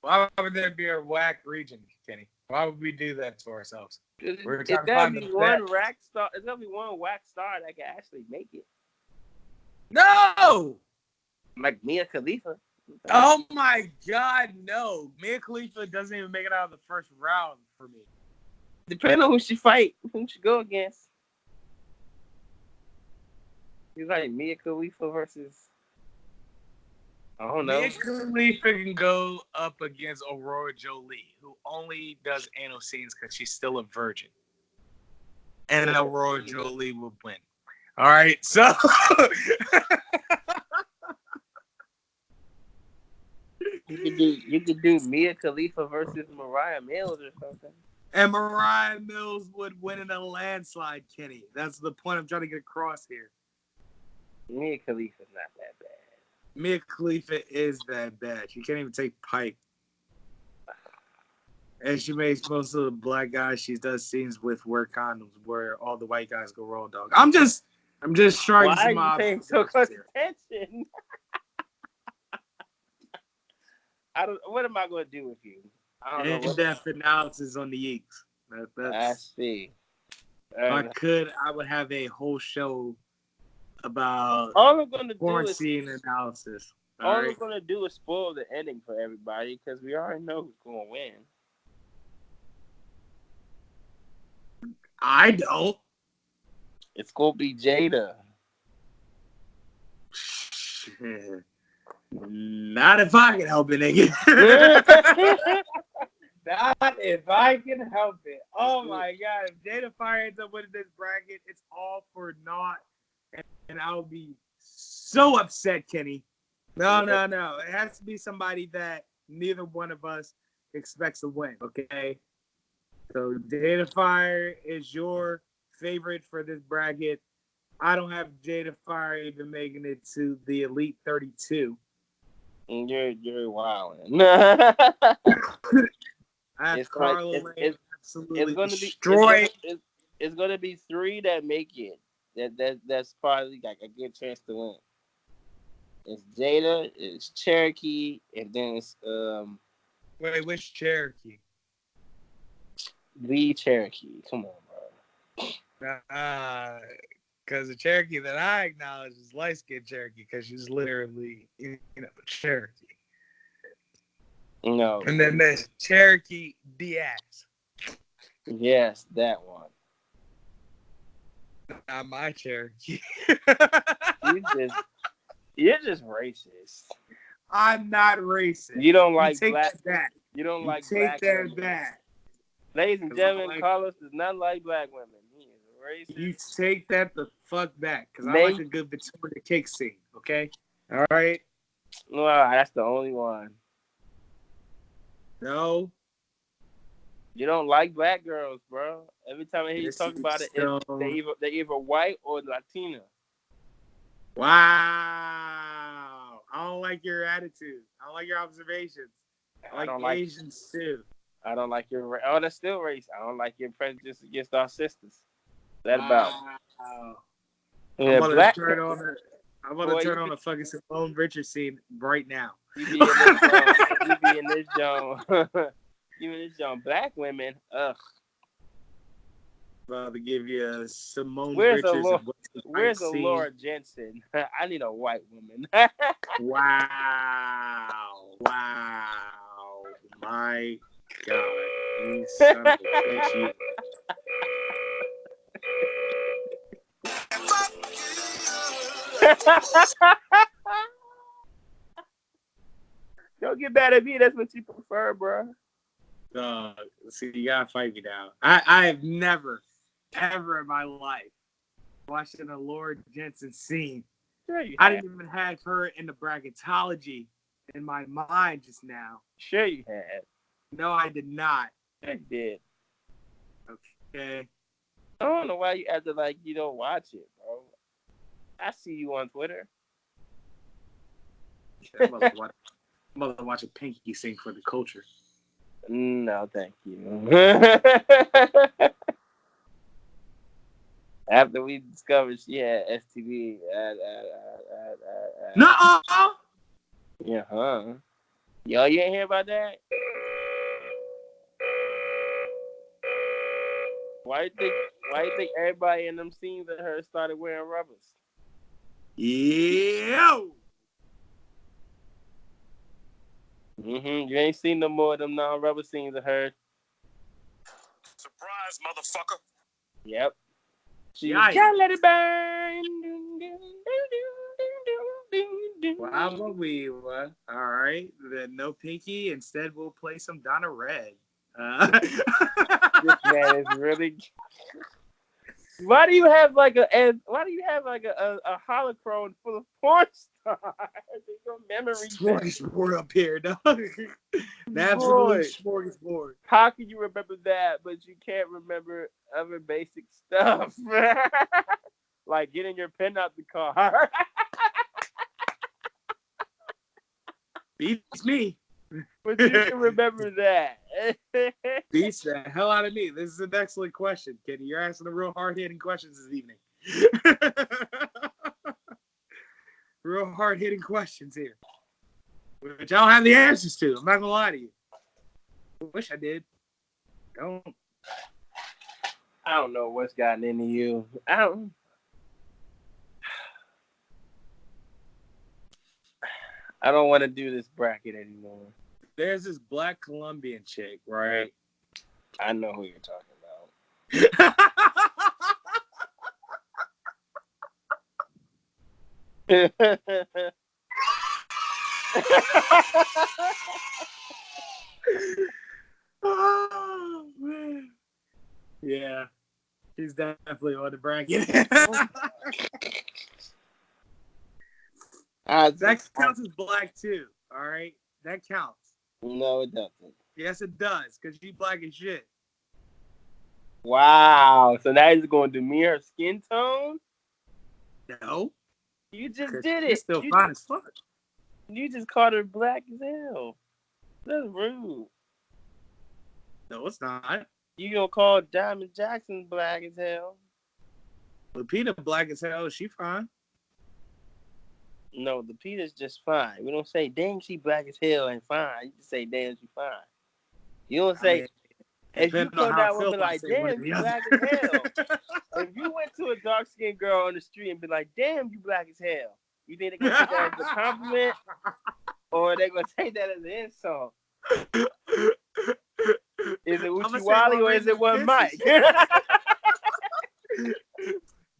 Why would there be a whack region, Kenny? Why would we do that to ourselves? We're It's trying to gotta find be the one best. whack star. It's gonna be one whack star that can actually make it. No! Like Mia Khalifa. Oh my God, no! Mia Khalifa doesn't even make it out of the first round for me. Depending on who she fight, who she go against. She's like Mia Khalifa versus. I don't know. Mia Khalifa can go up against Aurora Jolie, who only does anal scenes because she's still a virgin. And Aurora Jolie will win. All right, so You could do Mia Khalifa versus Mariah Mills or something. and Mariah Mills would win in a landslide, Kenny. That's the point I'm trying to get across here. Mia Khalifa's not that bad. Mia Khalifa is that bad. She can't even take pipe. And she makes most of the black guys she does scenes with wear condoms, where all the white guys go raw dog. I'm just striking Why some are you paying so close attention? What am I going to do with you? I don't know. In-depth analysis on the Yeeks. I see. If I could, I would have a whole show about all I'm going to porn do is scene analysis. all I'm going to do is spoil the ending for everybody because we already know who's going to win. I don't. It's going to be Jada. Not if I can help it, nigga. Not if I can help it. Oh my God. If Jada Fire ends up winning this bracket, it's all for naught. And I'll be so upset, Kenny. No. It has to be somebody that neither one of us expects to win, okay? So Jada Fire is your favorite for this bracket. I don't have Jada Fire even making it to the Elite 32. You're wilding. I have Carla Lane absolutely destroyed. It's going to be three that make it. That's probably like a good chance to win. It's Jada, it's Cherokee, and then it's Wait, which Cherokee? The Cherokee. Come on, bro. Because the Cherokee that I acknowledge is light-skinned Cherokee because she's literally, a Cherokee. No. And then there's Cherokee Diaz. Yes, that one. Not my Cherokee. You're just racist. I'm not racist. You don't like black. You don't like black. Take that back. Ladies and gentlemen, Carlos does not like black women. He is racist. You take that the fuck back, because I like a good Victoria cake scene. Okay, all right. Well, that's the only one. No. You don't like black girls, bro. Every time I hear you talk about it, they're either white or Latina. Wow. I don't like your attitude. I don't like your observations. I like Asians too. I don't like your... Oh, that's still race. I don't like your prejudice against our sisters. That about... Wow. Yeah, I'm about to turn on a fucking Simone Richards scene right now. You be in this zone. You be in this zone. You in this zone. Black women. Ugh. About to give you a Simone Where's Richards. Where's a Laura Jensen? I need a white woman. Wow. My God. You son of a bitch. You. Don't get mad at me. That's what you prefer, bro. See, you gotta fight me now. I have never, ever in my life watched a Laura Jensen scene. Sure you I have. didn't even have her in the bracketology in my mind just now. Sure you have. No, I did not. I did. Okay. I don't know why you acting like you don't watch it, bro. I see you on Twitter. I'm about to watch a Pinky sing for the culture. No, thank you. After we discovered she had STD. No. Yeah, huh? Yo, you ain't hear about that? Why you think everybody in them scenes of her started wearing rubbers? Yo. You ain't seen no more of them non-rubber scenes of her. Surprise, motherfucker. Yep. She gotta let it burn. Well, how about we? All right. Then no Pinky. Instead, we'll play some Donna Red. This man is really. Why do you have like a holocron full of porn stars? Your memory. Smorgasbord up here, dog. The absolute smorgasbord. How can you remember that, but you can't remember other basic stuff? Like getting your pen out the car. Beats me. But you can remember that. Beats the hell out of me. This is an excellent question, Kenny. You're asking the real hard-hitting questions this evening. Real hard-hitting questions here. Which I don't have the answers to. I'm not going to lie to you. I wish I did. I don't know what's gotten into you. I don't want to do this bracket anymore. There's this black Colombian chick, right? I know who you're talking about. Oh, man. Yeah. He's definitely on the bracket. That counts as black too. All right, that counts. No, it doesn't. Yes, it does, because you black as shit. Wow. So now he's going to demean her skin tone? No. You just did it. She's still fine as fuck. You just called her black as hell. That's rude. No, it's not. You gonna call Diamond Jackson black as hell? Lupita black as hell. She fine. No, Lupita's just fine. We don't say, dang, she black as hell and fine. You just say, damn, she fine. You don't say, if you come down and be like, damn, you black as hell. If you went to a dark-skinned girl on the street and be like, damn, you black as hell, you think they're going to take that as a compliment? Or they're going to take that as an insult? Is it Uchiwali or is it one Mike?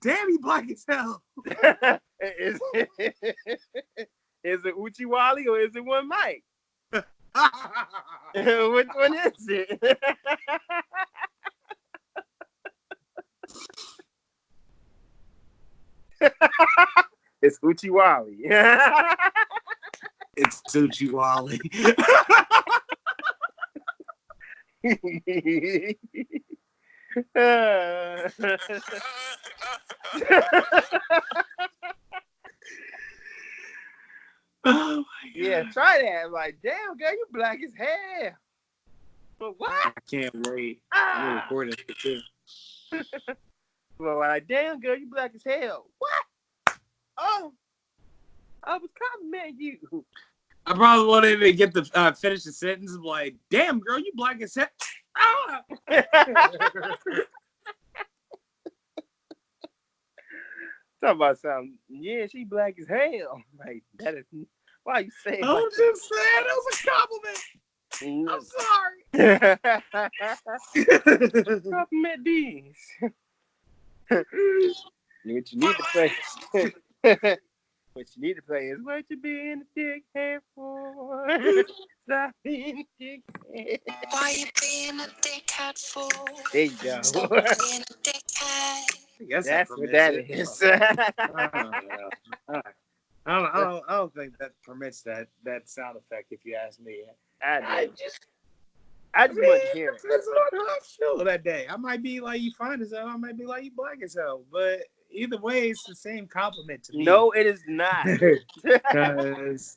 Damn, you black as hell. Is it Uchiwali or is it one Mike? Which one is it? It's Uchiwali. It's Uchiwali. Oh my yeah, God. try that. Like, damn, girl, you black as hell. But what? I can't wait. I'm gonna record it too. Well, like, damn, girl, you black as hell. What? Oh, I was complimenting you. I probably won't even get to finish the sentence. I'm like, damn, girl, you black as hell. Ah! Talk about something. Yeah, she black as hell. Like, that is. Why you saying I'm like just saying, it was a compliment. I'm sorry. Compliment these. What you need to play. What you need to play is what you being a dickhead for. Stop being a dickhead. Why you being a dickhead for? There you go. Stop being a dickhead. I guess that's what that is. I don't think that permits that sound effect. If you ask me, I just want to hear it. Depends on how I feel that day. I might be like you fine as hell. I might be like you black as hell. But either way, it's the same compliment to me. No, it is not. Because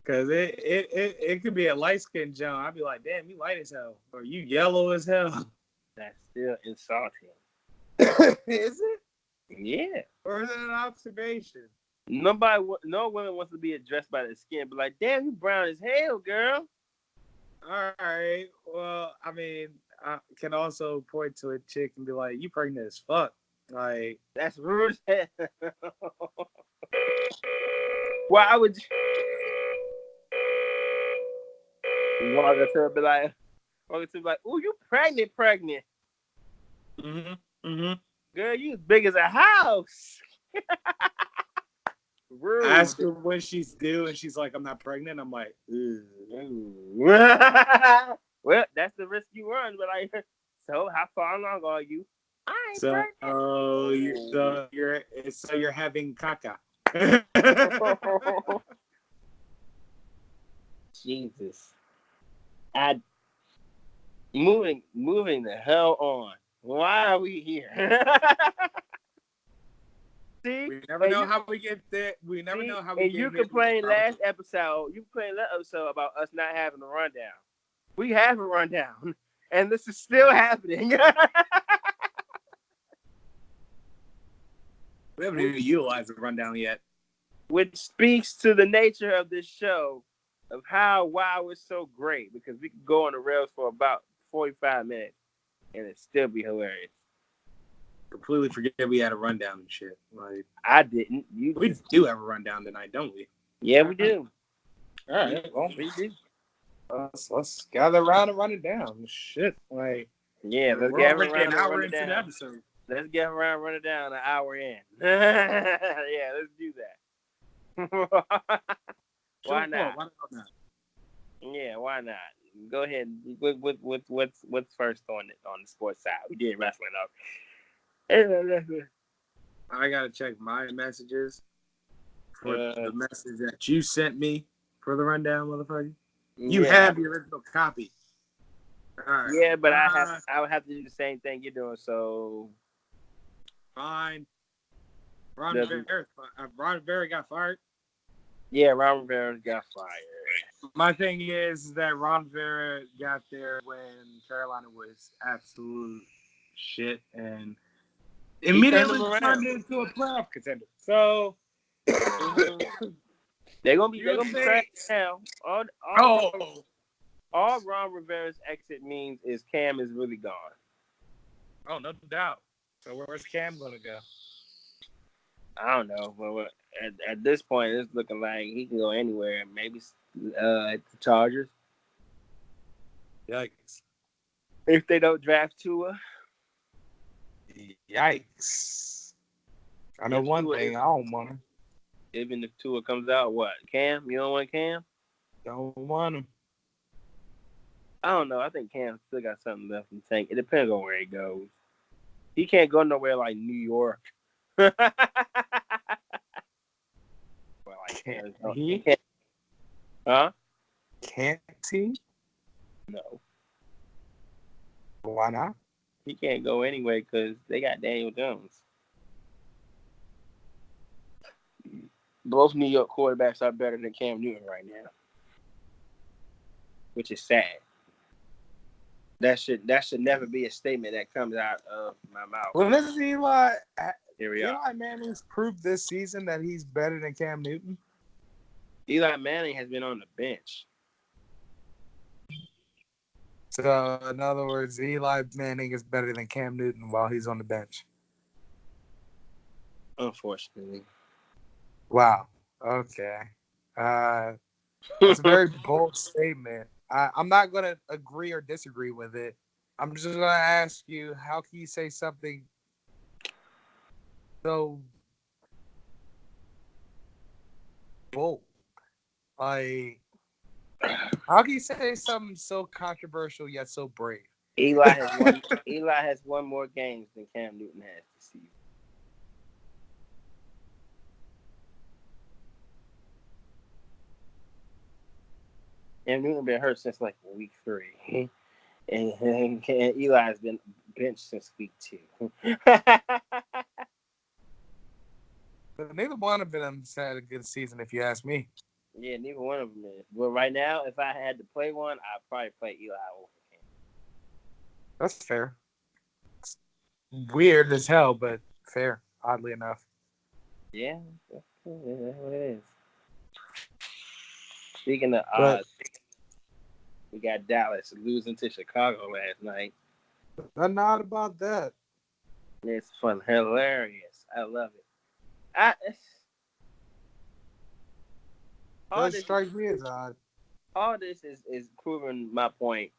it could be a light skinned John. I'd be like, damn, you light as hell, or you yellow as hell. That's still insulting. Is it? Yeah. Or is it an observation? No woman wants to be addressed by their skin, but like, damn, you brown as hell, girl. All right. Well, I mean, I can also point to a chick and be like, you pregnant as fuck. Like, that's rude as hell. Why would you walk up to her and be like, ooh, you pregnant. Girl, you as big as a house. Rude. I ask her what she's due, and she's like, I'm not pregnant. I'm like, well, that's the risk you run. But like, so how far along are you? I ain't pregnant. So you're having caca. Jesus. Moving the hell on. Why are we here? See, we never know how we get there. We never know how we get there. And you complained last episode. You complained last episode about us not having a rundown. We have a rundown, and this is still happening. We haven't even utilized the rundown yet. Which speaks to the nature of this show, of how wow it's so great, because we could go on the rails for about 45 minutes, and it still be hilarious. Completely forget we had a rundown and shit. Like I didn't. We do have a rundown tonight, don't we? Yeah, we do. All right. Well, we do. Let's gather around and run it down. Shit. Like yeah, let's gather around an hour into the episode. Let's get around, run it down an hour in. Yeah, let's do that. Why not? Yeah, why not? Go ahead. What's first on the sports side? We did wrestling up. I gotta check my messages for the message that you sent me for the rundown, motherfucker. You have the original copy. All right. Yeah, but I would have to do the same thing you're doing. So fine. Ron Rivera got fired. Yeah, Ron Rivera got fired. My thing is that Ron Rivera got there when Carolina was absolute shit and immediately turned into a playoff contender. So they're gonna be trash now. All Ron Rivera's exit means is Cam is really gone. Oh, no doubt. So where's Cam gonna go? I don't know, but at this point, it's looking like he can go anywhere. Maybe at the Chargers. Yikes! If they don't draft Tua. Yikes! I know one thing. I don't want him. Even if Tua comes out, what? Cam? You don't want Cam? Don't want him. I don't know. I think Cam still got something left in the tank. It depends on where he goes. He can't go nowhere like New York. Well, can't he? Huh? Can't he? No. Why not? He can't go anyway because they got Daniel Jones. Both New York quarterbacks are better than Cam Newton right now, which is sad. That should never be a statement that comes out of my mouth. Well, this is Eli. here we are. Eli Manning's proved this season that he's better than Cam Newton. Eli Manning has been on the bench. So, in other words, Eli Manning is better than Cam Newton while he's on the bench. Unfortunately. Wow. Okay. That's a very bold statement. I'm not going to agree or disagree with it. I'm just going to ask you, how can you say something so bold? Like, how can you say something so controversial yet so brave? Eli has won more games than Cam Newton has this season. Cam Newton been hurt since like week 3. And Eli has been benched since week 2. But neither one of them had a good season, if you ask me. Yeah, neither one of them is. But right now, if I had to play one, I'd probably play Eli over Cam. That's fair. It's weird as hell, but fair, oddly enough. Yeah, that's what it is. Speaking of But odds, we got Dallas losing to Chicago last night. I'm not about that. It's fun, hilarious. I love it. That strikes me as odd. All this is proving my point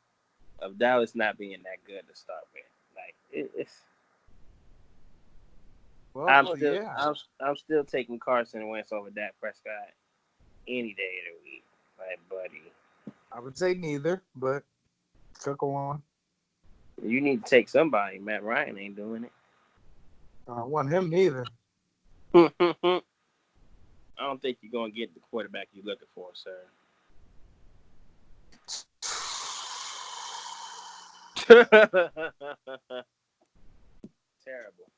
of Dallas not being that good to start with. Like it's. Well, I'm still taking Carson Wentz over Dak Prescott any day of the week, like buddy. I would say neither, but go on. You need to take somebody. Matt Ryan ain't doing it. I don't want him neither. I don't think you're gonna get the quarterback you're looking for, sir. Terrible.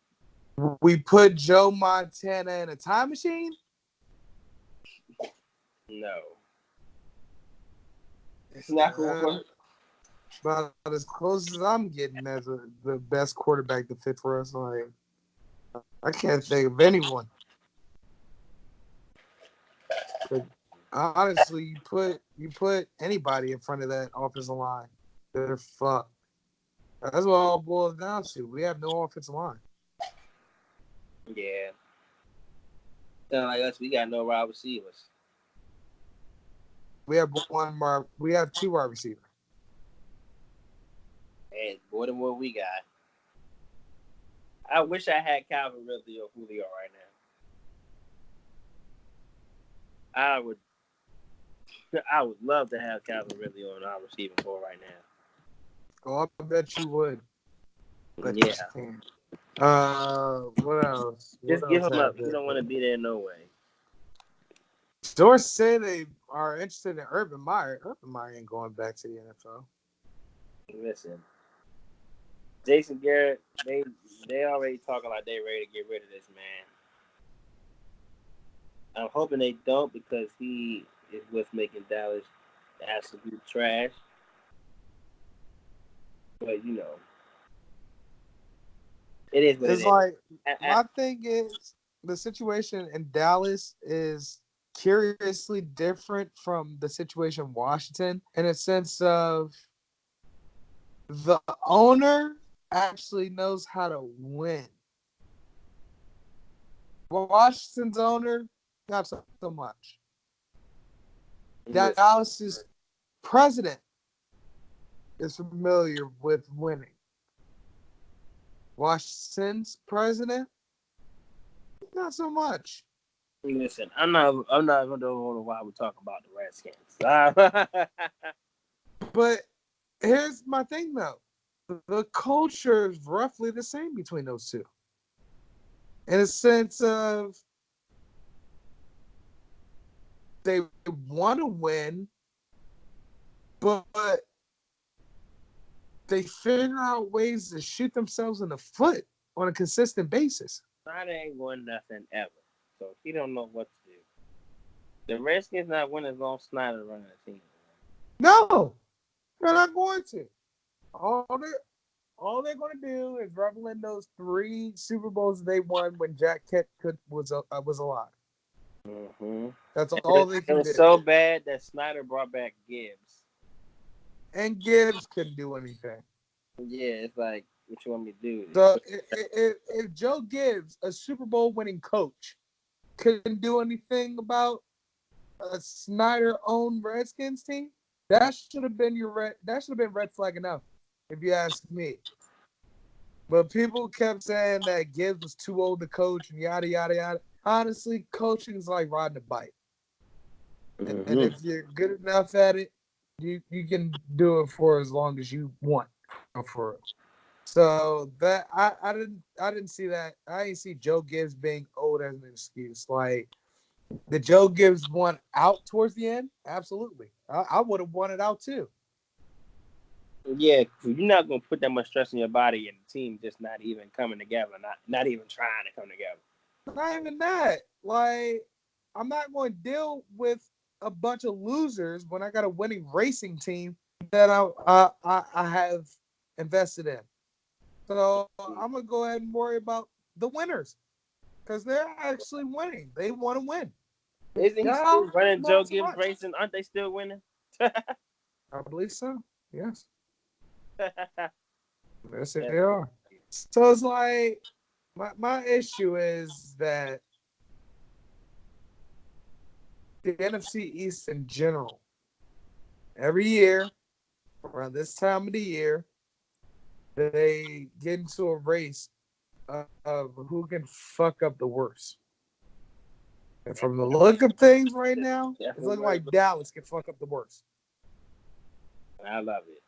We put Joe Montana in a time machine? No. It's not going to work. About as close as I'm getting as the best quarterback to fit for us. Like, I can't think of anyone. But honestly, you put anybody in front of that offensive line, they're fucked. That's what it all boils down to. We have no offensive line. Yeah. Sound like us, we got no wide receivers. We have two wide receivers. And more than what we got. I wish I had Calvin Ridley or Julio right now. I would love to have Calvin Ridley on our receiving core right now. Oh, I bet you would. But yeah. What else? Just give him up. You don't want to be there no way. Sources say they are interested in Urban Meyer. Urban Meyer ain't going back to the NFL. Listen, Jason Garrett, they already talking like they ready to get rid of this man. I'm hoping they don't because he is what's making Dallas absolute trash. But you know, it is what it's it like, is. My thing is the situation in Dallas is curiously different from the situation in Washington in a sense of the owner actually knows how to win. Washington's owner, not so much. Dallas's president is familiar with winning. Washington's president, not so much. Listen, I'm not even know why we talk about the Redskins. But here's my thing, though. The culture is roughly the same between those two. In a sense of they want to win, but they figure out ways to shoot themselves in the foot on a consistent basis. Snyder ain't won nothing ever, so he don't know what to do. The Redskins not winning as long as Snyder running the team. No, they're not going to. All they're going to do is revel in those 3 Super Bowls they won when Jack Kent was alive. Mm-hmm. That's all they It can was do. so bad that Snyder brought back Gibbs. And Gibbs couldn't do anything. Yeah, it's like, what you want me to do? So if Joe Gibbs, a Super Bowl winning coach, couldn't do anything about a Snyder-owned Redskins team, that should have been red flag enough, if you ask me. But people kept saying that Gibbs was too old to coach and yada yada yada. Honestly, coaching is like riding a bike. Mm-hmm. And if you're good enough at it, you can do it for as long as you want. For it. So that I didn't see that. I didn't see Joe Gibbs being old as an excuse. Like, the Joe Gibbs one out towards the end? Absolutely. I would have wanted out too. Yeah, you're not gonna put that much stress on your body and the team just not even coming together, not even trying to come together. Not even that. Like, I'm not going to deal with a bunch of losers when I got a winning racing team that I have invested in. So I'm gonna go ahead and worry about the winners because they're actually winning. They want to win. Isn't he Yeah, still running not Joe so Gibbs much. Racing? Aren't they still winning? I believe so. Yes. That's Yes, they are. So it's like my issue is that the NFC East in general, every year around this time of the year, they get into a race of who can fuck up the worst. And from the look of things right now, it's looking like Dallas can fuck up the worst. I love it.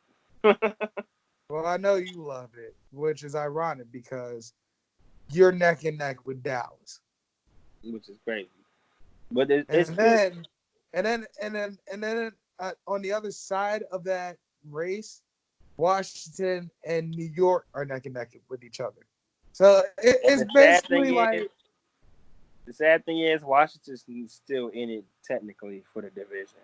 Well, I know you love it, which is ironic because you're neck and neck with Dallas. Which is crazy. But it's And then on the other side of that race, Washington and New York are neck and neck with each other. So it's basically like, the sad thing is Washington's still in it technically for the division.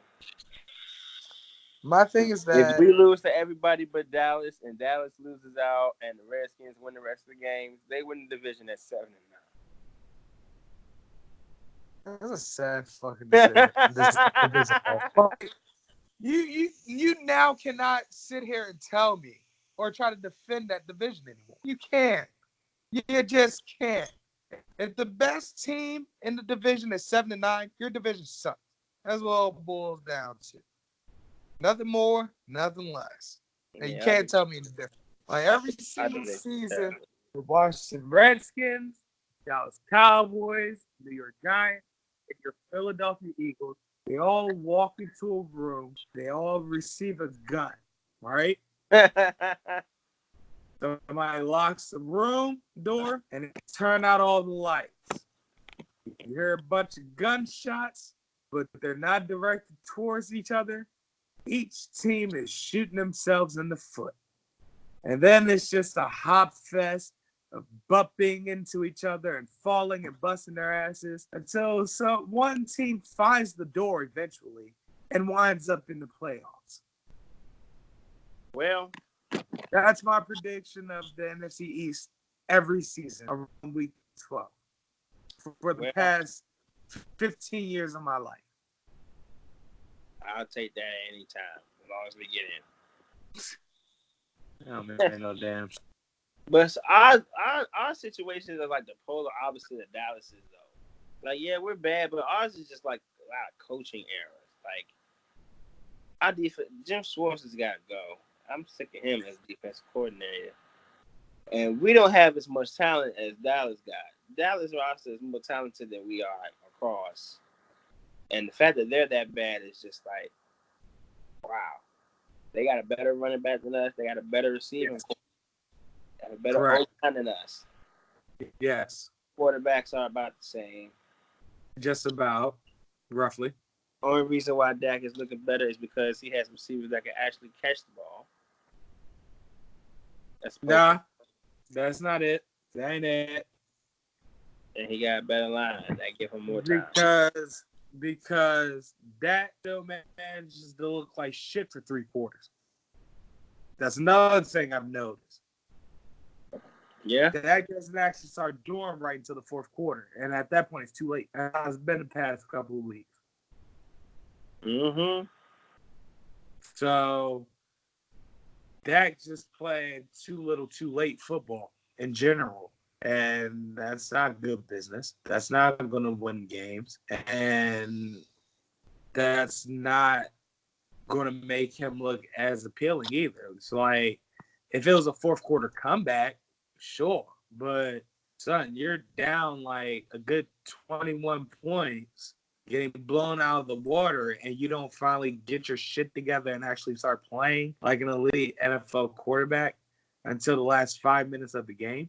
my thing is If that we lose to everybody but Dallas and Dallas loses out and the Redskins win the rest of the games, they win the division at 7-9. that's a sad fucking decision. You now cannot sit here and tell me or try to defend that division anymore. You can't. You just can't. If the best team in the division is 7-9, your division sucks. That's what it boils down to. Nothing more, nothing less. And you can't tell me any different. Like every single season, the Washington Redskins, Dallas Cowboys, New York Giants, and your Philadelphia Eagles, they all walk into a room. They all receive a gun, right? Somebody locks the room door and it turn out all the lights. You hear a bunch of gunshots, but they're not directed towards each other. Each team is shooting themselves in the foot. And then it's just a hop fest of bumping into each other and falling and busting their asses until one team finds the door eventually and winds up in the playoffs. Well, that's my prediction of the NFC East every season around week 12 for the past 15 years of my life. I'll take that at any time as long as we get in. Oh man, no damn. But our situations are like the polar opposite of Dallas's though. Like, yeah, we're bad, but ours is just like a lot of coaching errors. Like, our defense, Jim Schwartz has got to go. I'm sick of him as defensive coordinator. And we don't have as much talent as Dallas got. Dallas roster is more talented than we are across. And the fact that they're that bad is just like, wow. They got a better running back than us. They got a better receiving. Yes. They got a better O-line than us. Yes. Quarterbacks are about the same. Just about, roughly. Only reason why Dak is looking better is because he has receivers that can actually catch the ball. Nah, that's not it. That ain't it. And he got a better line that give him more time. Because Dak still manages to look like shit for 3 quarters. That's another thing I've noticed. Yeah. Dak doesn't actually start doing right until the fourth quarter, and at that point, it's too late. It's been the past couple of weeks. Mm-hmm. So Dak just playing too little, too late football in general, and that's not good business. That's not going to win games, and that's not going to make him look as appealing either. It's like if it was a fourth quarter comeback, sure, but son, you're down like a good 21 points, getting blown out of the water, and you don't finally get your shit together and actually start playing like an elite NFL quarterback until the last 5 minutes of the game.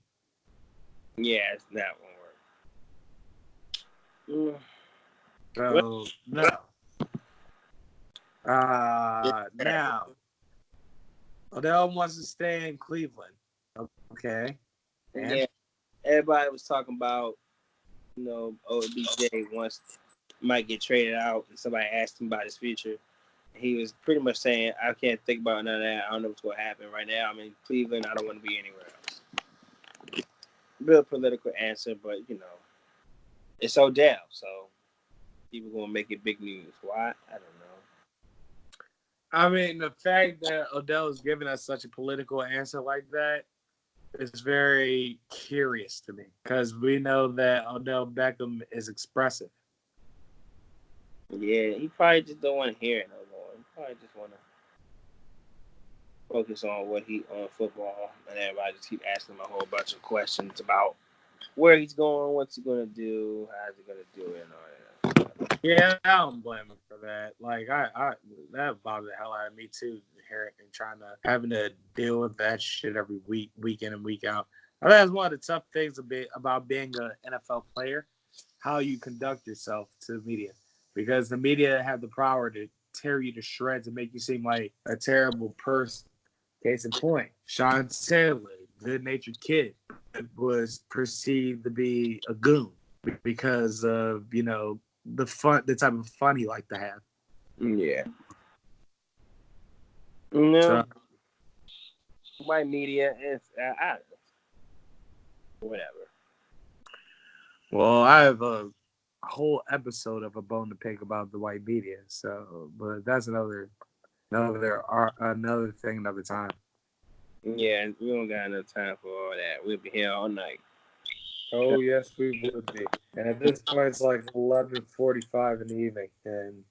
Yeah, that won't work. So no. Now Odell wants to stay in Cleveland. Okay. And? Yeah, everybody was talking about, OBJ might get traded out, and somebody asked him about his future. He was pretty much saying, I can't think about none of that. I don't know what's going to happen right now. I'm in Cleveland. I don't want to be anywhere else. Real political answer, but, it's Odell, so people going to make it big news. Why? I don't know. I mean, the fact that Odell is giving us such a political answer like that is very curious to me because we know that Odell Beckham is expressive. Yeah, he probably just don't want to hear it no more. He probably just want to focus on on football, and everybody just keep asking him a whole bunch of questions about where he's going, what's he gonna do, how's he gonna do it, and all that. Yeah, I don't blame him for that. Like, I that bothered the hell out of me too. Hearing and having to deal with that shit every week in and week out. I think that's one of the tough things about being an NFL player, how you conduct yourself to the media, because the media have the power to tear you to shreds and make you seem like a terrible person. Case in point, Sean Taylor, good-natured kid, was perceived to be a goon because of the type of fun he liked to have. Yeah. No. So, white media is whatever. well, I have a whole episode of A Bone to Pick about the white media. So, but that's another thing, another time. Yeah, we don't got enough time for all that. We'll be here all night. Oh yes, we would be. And at this point, it's like 11:45 in the evening, and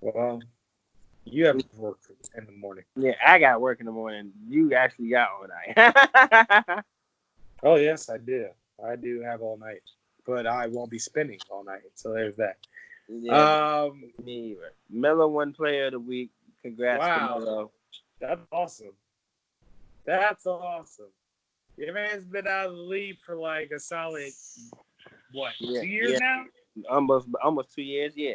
well, you have work in the morning. Yeah, I got work in the morning. You actually got all night. Oh yes, I do. I do have all night, but I won't be spending all night. So there's that. Yeah, me either. Melo won Player of the Week. Congrats to Melo. That's awesome. That's awesome. Your man's been out of the league for like a solid 2 years now? Almost 2 years, yeah.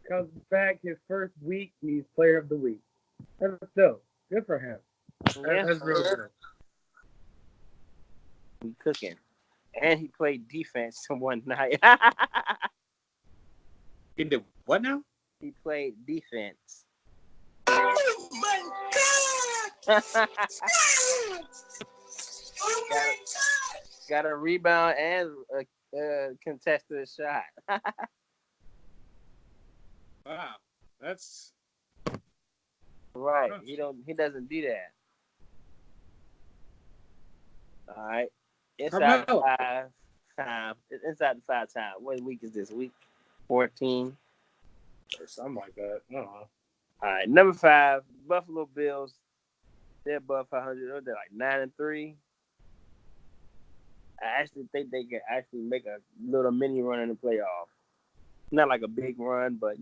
Comes back his first week, he's Player of the Week. That's dope. Good for him. That's really good. He cooking. And he played defense one night. He did what now? He played defense. Oh my God! Oh my God! Got a rebound and a contested shot. Wow, that's right. He doesn't do that. All right. Inside the 5 time. Inside the 5 time. What week is this? Week 14? Or something like that. I don't know. All right. Number 5, Buffalo Bills. They're above 500. They're like 9-3. I actually think they can actually make a little mini run in the playoff. Not like a big run, but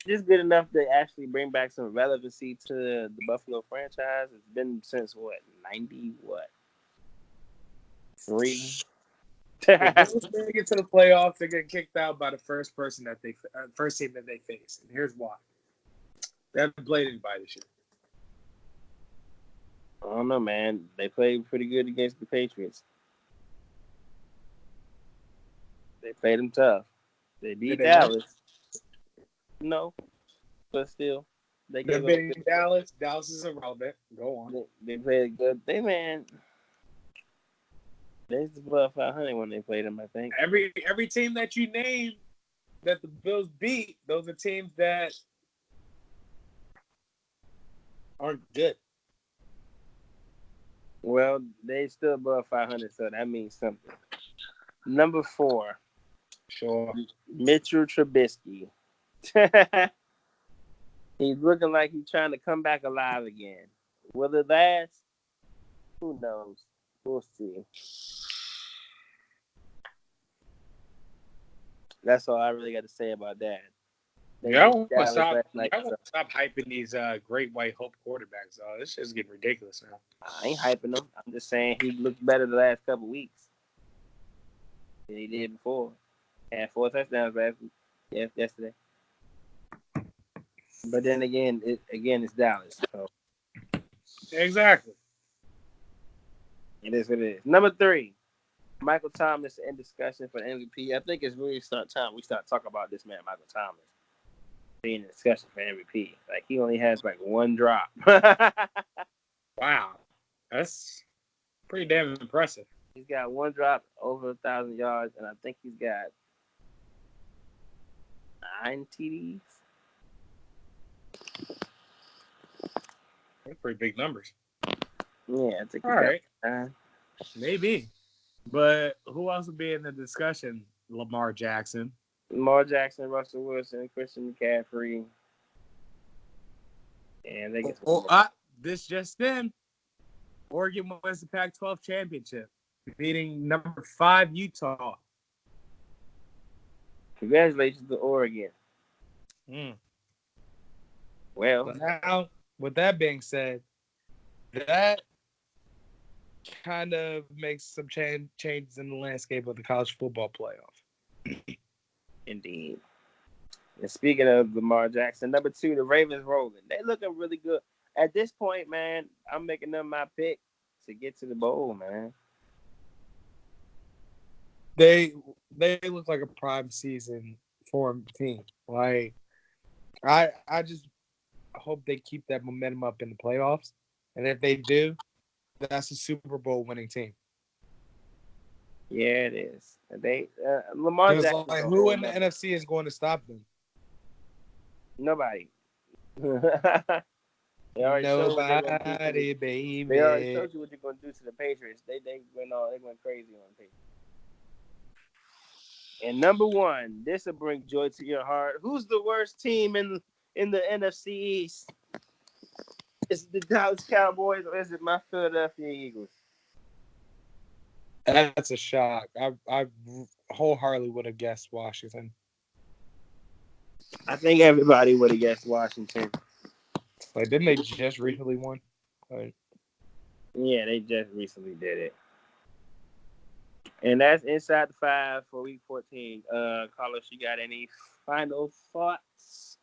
just good enough to actually bring back some relevancy to the Buffalo franchise. It's been since 90 3. If they get to the playoffs, they get kicked out by the first team that they face. And here's why: they haven't played anybody this year. I don't know, man. They played pretty good against the Patriots. They played them tough. They beat Dallas. No, but still, they beat Dallas. Dallas is irrelevant. Go on. They played good. They used to above 500 when they played them, I think. Every team that you name that the Bills beat, those are teams that aren't good. Well, they still above 500, so that means something. Number 4, Sure. Mitchell Trubisky. He's looking like he's trying to come back alive again. Will it last? Who knows? We'll see. That's all I really got to say about that. Y'all want to stop hyping these great white hope quarterbacks. This shit's getting ridiculous now. I ain't hyping him. I'm just saying he looked better the last couple weeks than he did before. Had 4 touchdowns last week. Yesterday. But then again, it's Dallas. So exactly. It is what it is. Number 3, Michael Thomas in discussion for MVP. I think it's really time we start talking about this man, Michael Thomas, being in discussion for MVP. Like, he only has like 1 drop. Wow. That's pretty damn impressive. He's got 1 drop over 1,000 yards, and I think he's got 9 TDs. That's pretty big numbers. Yeah, I think all right. 9. Maybe. But who else would be in the discussion? Lamar Jackson, Russell Wilson, Christian McCaffrey. And they get this just in. Oregon wins the Pac-12 championship, beating number 5 Utah. Congratulations to Oregon. Well, now, with that being said, that kind of makes some changes in the landscape of the college football playoff. Indeed. And speaking of Lamar Jackson, number 2, the Ravens rolling. They looking really good. At this point, man, I'm making them my pick to get to the bowl, man. They look like a prime season form team. Like, I just hope they keep that momentum up in the playoffs. And if they do, that's a Super Bowl winning team. Yeah, it is. Lamar Jackson. Like, who in the NFC is going to stop them? Nobody. Nobody, baby. They already told you what they're going to do to the Patriots. They went crazy on the Patriots. And number 1, this will bring joy to your heart. Who's the worst team in the NFC East? Is it the Dallas Cowboys or is it my Philadelphia Eagles? That's a shock. I wholeheartedly would have guessed Washington. I think everybody would have guessed Washington. Like, didn't they just recently won? Like, yeah, they just recently did it. And that's Inside the 5 for Week 14. Carlos, you got any final thoughts?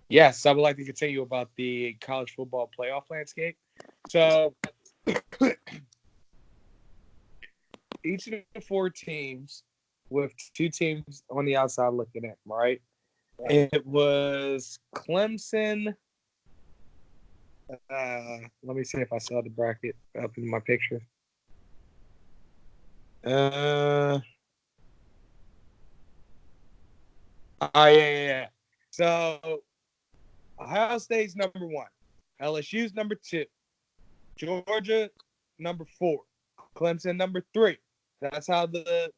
Yes, I would like to continue about the college football playoff landscape. So, each of the 4 teams with 2 teams on the outside looking at, right? It was Clemson. Let me see if I saw the bracket up in my picture. Yeah. So, Ohio State's number 1. LSU's number 2. Georgia, number 4. Clemson, number 3. That's how the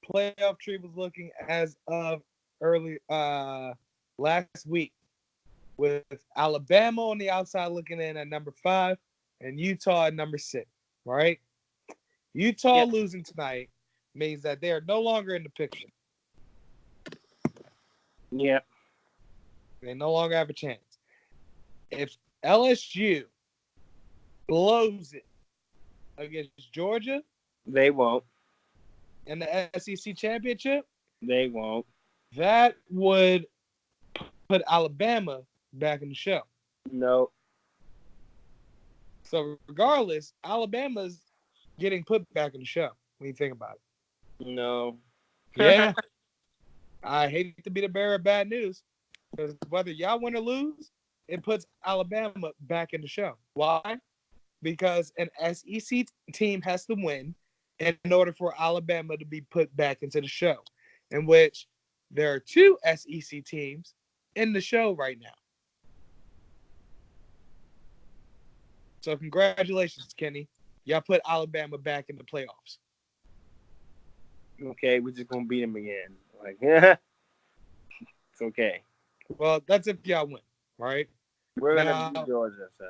playoff tree was looking as of early last week, with Alabama on the outside looking in at number 5 and Utah at number 6, right? Utah losing tonight means that they are no longer in the picture. Yeah. They no longer have a chance. If LSU blows it against Georgia, they won't. In the SEC championship, they won't. That would put Alabama back in the show. No. So regardless, Alabama's getting put back in the show when you think about it. No. Yeah. I hate to be the bearer of bad news, because whether y'all win or lose, it puts Alabama back in the show. Why? Because an SEC team has to win in order for Alabama to be put back into the show, in which there are 2 SEC teams in the show right now. So congratulations, Kenny. Y'all put Alabama back in the playoffs. Okay, we're just gonna beat them again. Like, it's okay. Well, that's if y'all win, right? We're gonna beat Georgia, son.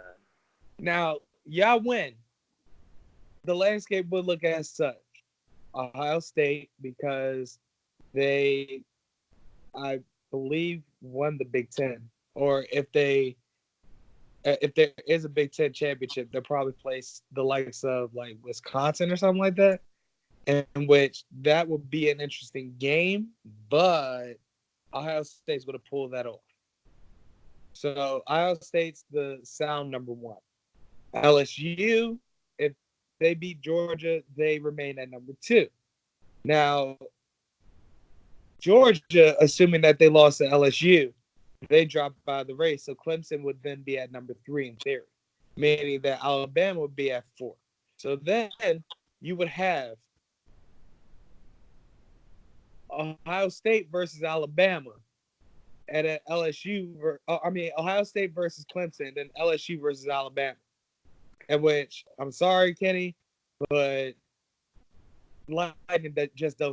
Now, y'all win. The landscape would look as such. Ohio State, because they, I believe, won the Big Ten. Or if there is a Big Ten championship, they'll probably place the likes of like Wisconsin or something like that, in which that would be an interesting game, but Ohio State's going to pull that off. So Ohio State's the sound number 1. LSU, if they beat Georgia, they remain at number 2. Now, Georgia, assuming that they lost to LSU, they dropped by the race. So Clemson would then be at number 3 in theory, meaning that Alabama would be at 4. So then you would have Ohio State versus Alabama, and then Ohio State versus Clemson, then LSU versus Alabama. In which, I'm sorry, Kenny, but lightning that just don't